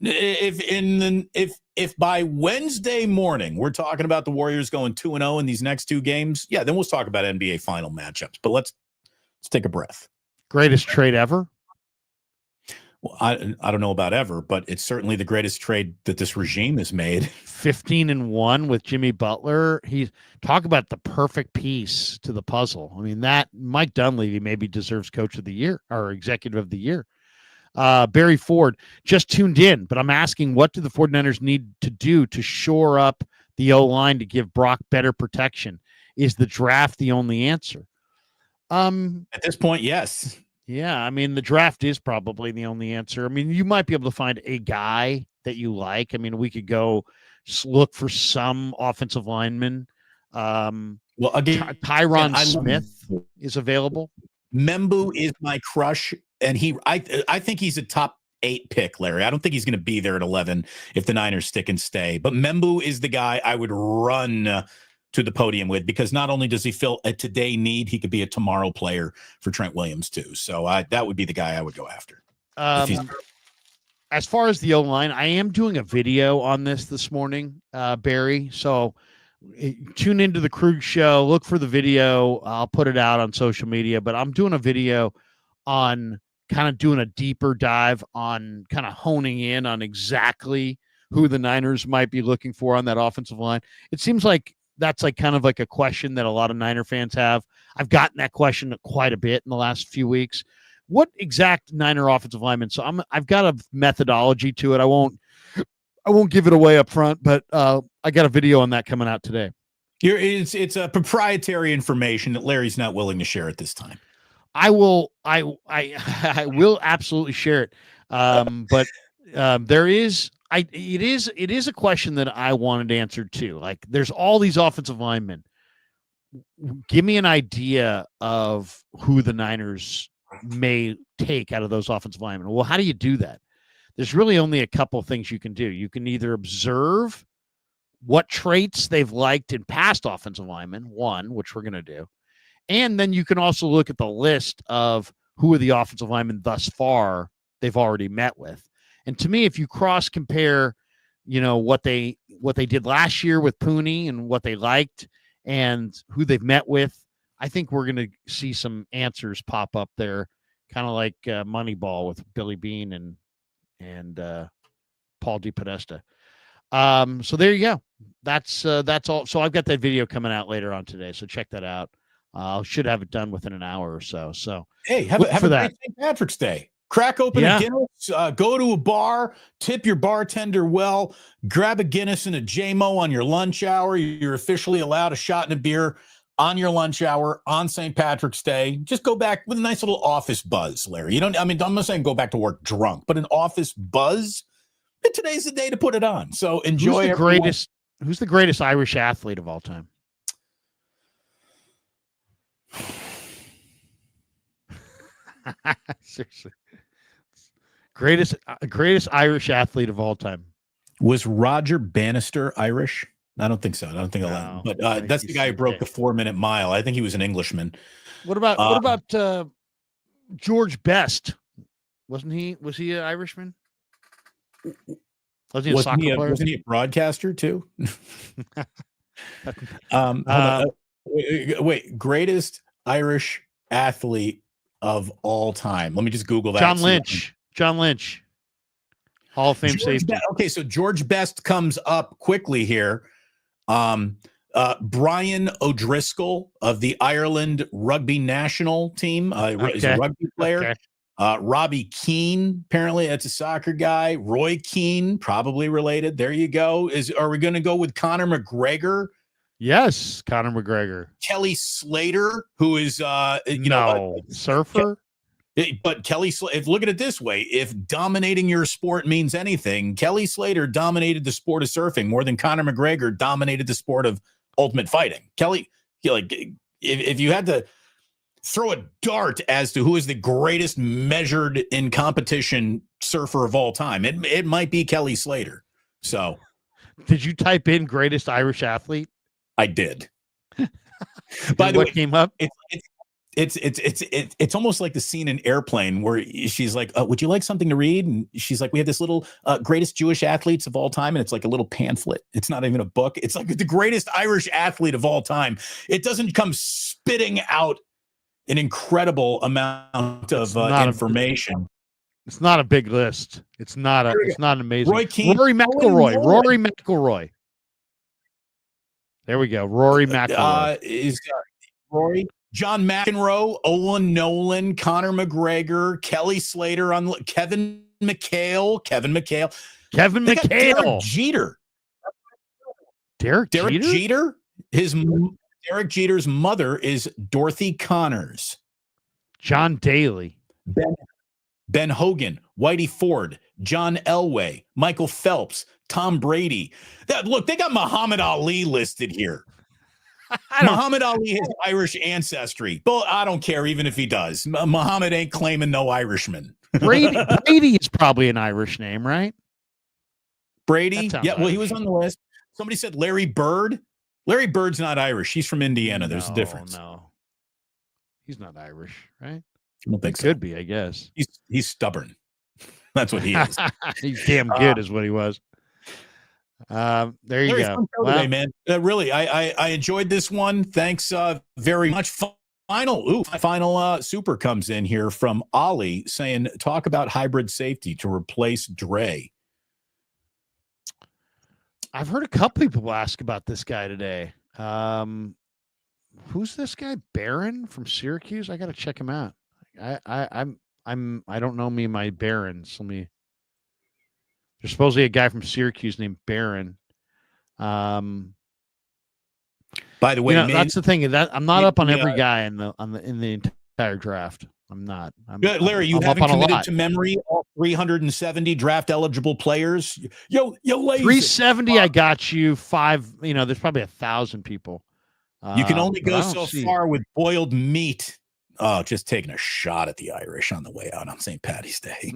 B: If by Wednesday morning we're talking about the Warriors going 2-0 in these next two games, yeah, then we'll talk about NBA final matchups. But let's take a breath.
A: Greatest trade ever?
B: Well, I don't know about ever, but it's certainly the greatest trade that this regime has made.
A: 15-1 with Jimmy Butler. Talk about the perfect piece to the puzzle. I mean, that Mike Dunleavy maybe deserves Coach of the Year or Executive of the Year. Barry Ford just tuned in, but I'm asking, what do the 49ers need to do to shore up the O-line to give Brock better protection? Is the draft the only answer?
B: At this point, yes.
A: Yeah, I mean, the draft is probably the only answer. I mean, you might be able to find a guy that you like. I mean, we could go look for some offensive lineman.
B: Well, again,
A: Tyron Smith is available.
B: Membu is my crush, and I think he's a top 8 pick, Larry. I don't think he's going to be there at 11 if the Niners stick and stay. But Membu is the guy I would run to the podium with, because not only does he fill a today need, he could be a tomorrow player for Trent Williams too. So that would be the guy I would go after.
A: As far as the O-line, I am doing a video on this morning, Barry. So tune into the Krug Show, look for the video. I'll put it out on social media, but I'm doing a video on kind of doing a deeper dive on kind of honing in on exactly who the Niners might be looking for on that offensive line. It seems like that's like kind of like a question that a lot of Niner fans have. I've gotten that question quite a bit in the last few weeks. What exact Niner offensive lineman? So I've got a methodology to it. I won't give it away up front, but I got a video on that coming out today.
B: It's a proprietary information that Larry's not willing to share at this time.
A: I will absolutely share it. But it is a question that I wanted answered too. Like, there's all these offensive linemen. Give me an idea of who the Niners may take out of those offensive linemen. Well, how do you do that? There's really only a couple of things you can do. You can either observe what traits they've liked in past offensive linemen, one, which we're going to do. And then you can also look at the list of who are the offensive linemen thus far they've already met with. And to me, if you cross compare, what they did last year with Purdy and what they liked and who they've met with, I think we're going to see some answers pop up there, kind of like Moneyball with Billy Bean and Paul DePodesta. So there you go. That's all. So I've got that video coming out later on today. So check that out. Should have it done within an hour or so. So
B: hey, have a great St. Patrick's Day. Crack open a Guinness, go to a bar, tip your bartender well, grab a Guinness and a JMO on your lunch hour. You're officially allowed a shot and a beer on your lunch hour on St. Patrick's Day. Just go back with a nice little office buzz, Larry. I'm not saying go back to work drunk, but an office buzz. And today's the day to put it on. So enjoy.
A: Who's the greatest Irish athlete of all time? Seriously. Greatest Irish athlete of all time.
B: Was Roger Bannister Irish? I don't think so. I don't think no, but that's the guy who broke the 4-minute mile. I think he was an Englishman.
A: What about George Best? Was he an Irishman? Was he a soccer player?
B: Wasn't he a broadcaster too? Wait, greatest Irish athlete of all time. Let me just Google that.
A: John Lynch. Hall of Fame safety.
B: Okay, so George Best comes up quickly here. Brian O'Driscoll of the Ireland rugby national team is a rugby player. Okay. Robbie Keane, apparently that's a soccer guy. Roy Keane, probably related. There you go. Are we going to go with Conor McGregor?
A: Yes, Conor McGregor.
B: Kelly Slater, who is
A: surfer.
B: But Kelly, look at it this way: if dominating your sport means anything, Kelly Slater dominated the sport of surfing more than Conor McGregor dominated the sport of ultimate fighting. Kelly, if you had to throw a dart as to who is the greatest measured in competition surfer of all time, it might be Kelly Slater. So,
A: did you type in greatest Irish athlete?
B: I did. By the way,
A: came up?
B: It's almost like the scene in Airplane where she's like, would you like something to read? And she's like, we have this little greatest Jewish athletes of all time. And it's like a little pamphlet. It's not even a book. It's like the greatest Irish athlete of all time. It doesn't come spitting out an incredible amount of information.
A: It's not a big list. It's not an amazing.
B: Roy Keane,
A: Rory McIlroy. There we go. Rory McIlroy.
B: Is Rory. John McEnroe, Owen Nolan, Conor McGregor, Kelly Slater, Kevin McHale. Derek Jeter.
A: Derek
B: Jeter? Derek Jeter's mother is Dorothy Connors.
A: John Daly.
B: Ben Hogan, Whitey Ford, John Elway, Michael Phelps, Tom Brady. Look, they got Muhammad Ali listed here. Muhammad Ali has Irish ancestry. Well, I don't care even if he does. Muhammad ain't claiming no Irishman.
A: Brady is probably an Irish name, right?
B: Brady? Yeah, well, he was on the list. Somebody said Larry Bird. Larry Bird's not Irish. He's from Indiana. There's a difference.
A: No. He's not Irish, right?
B: I don't think so.
A: Could be, I guess.
B: He's stubborn. That's what he is.
A: He's damn good is what he was. There you go.
B: Today, man. Really, I enjoyed this one. Thanks very much. Final super comes in here from Ollie saying, talk about hybrid safety to replace Dre.
A: I've heard a couple people ask about this guy today. Who's this guy? Barron from Syracuse? I got to check him out. I don't know my Barons. There's supposedly a guy from Syracuse named Barron.
B: By the way,
A: that's the thing. That I'm not up on every guy in the entire draft. I'm not.
B: Larry, you haven't committed to memory all 370 draft eligible players. Yo, lazy.
A: 370. I got you 5. There's probably 1,000 people.
B: You can only go so far with boiled meat. Oh, just taking a shot at the Irish on the way out on St. Patty's Day.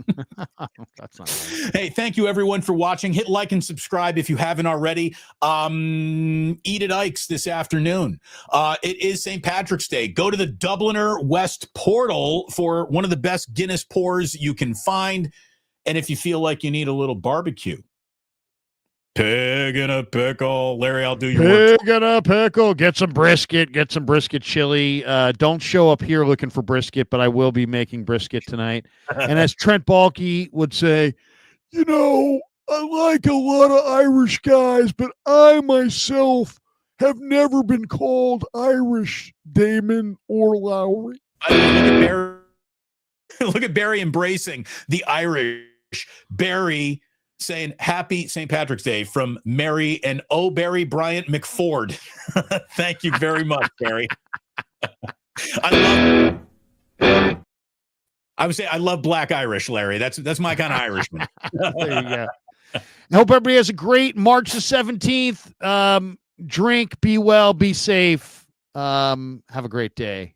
A: That's not right.
B: Hey, thank you everyone for watching. Hit like and subscribe if you haven't already. Eat at Ike's this afternoon. It is St. Patrick's Day. Go to the Dubliner West portal for one of the best Guinness pours you can find. And if you feel like you need a little barbecue, pig in a pickle. Larry, I'll do your work.
A: Pig in a pickle. Get some brisket. Get some brisket chili. Don't show up here looking for brisket, but I will be making brisket tonight. And as Trent Baalke would say, I like a lot of Irish guys, but I myself have never been called Irish, Damon or Lowry.
B: Look at Barry embracing the Irish. Barry saying happy St. Patrick's Day from Mary and Barry Bryant McFord. Thank you very much, Barry. I would say I love Black Irish, Larry. That's my kind of Irishman.
A: There you go. I hope everybody has a great March the 17th. Drink, be well, be safe. Have a great day.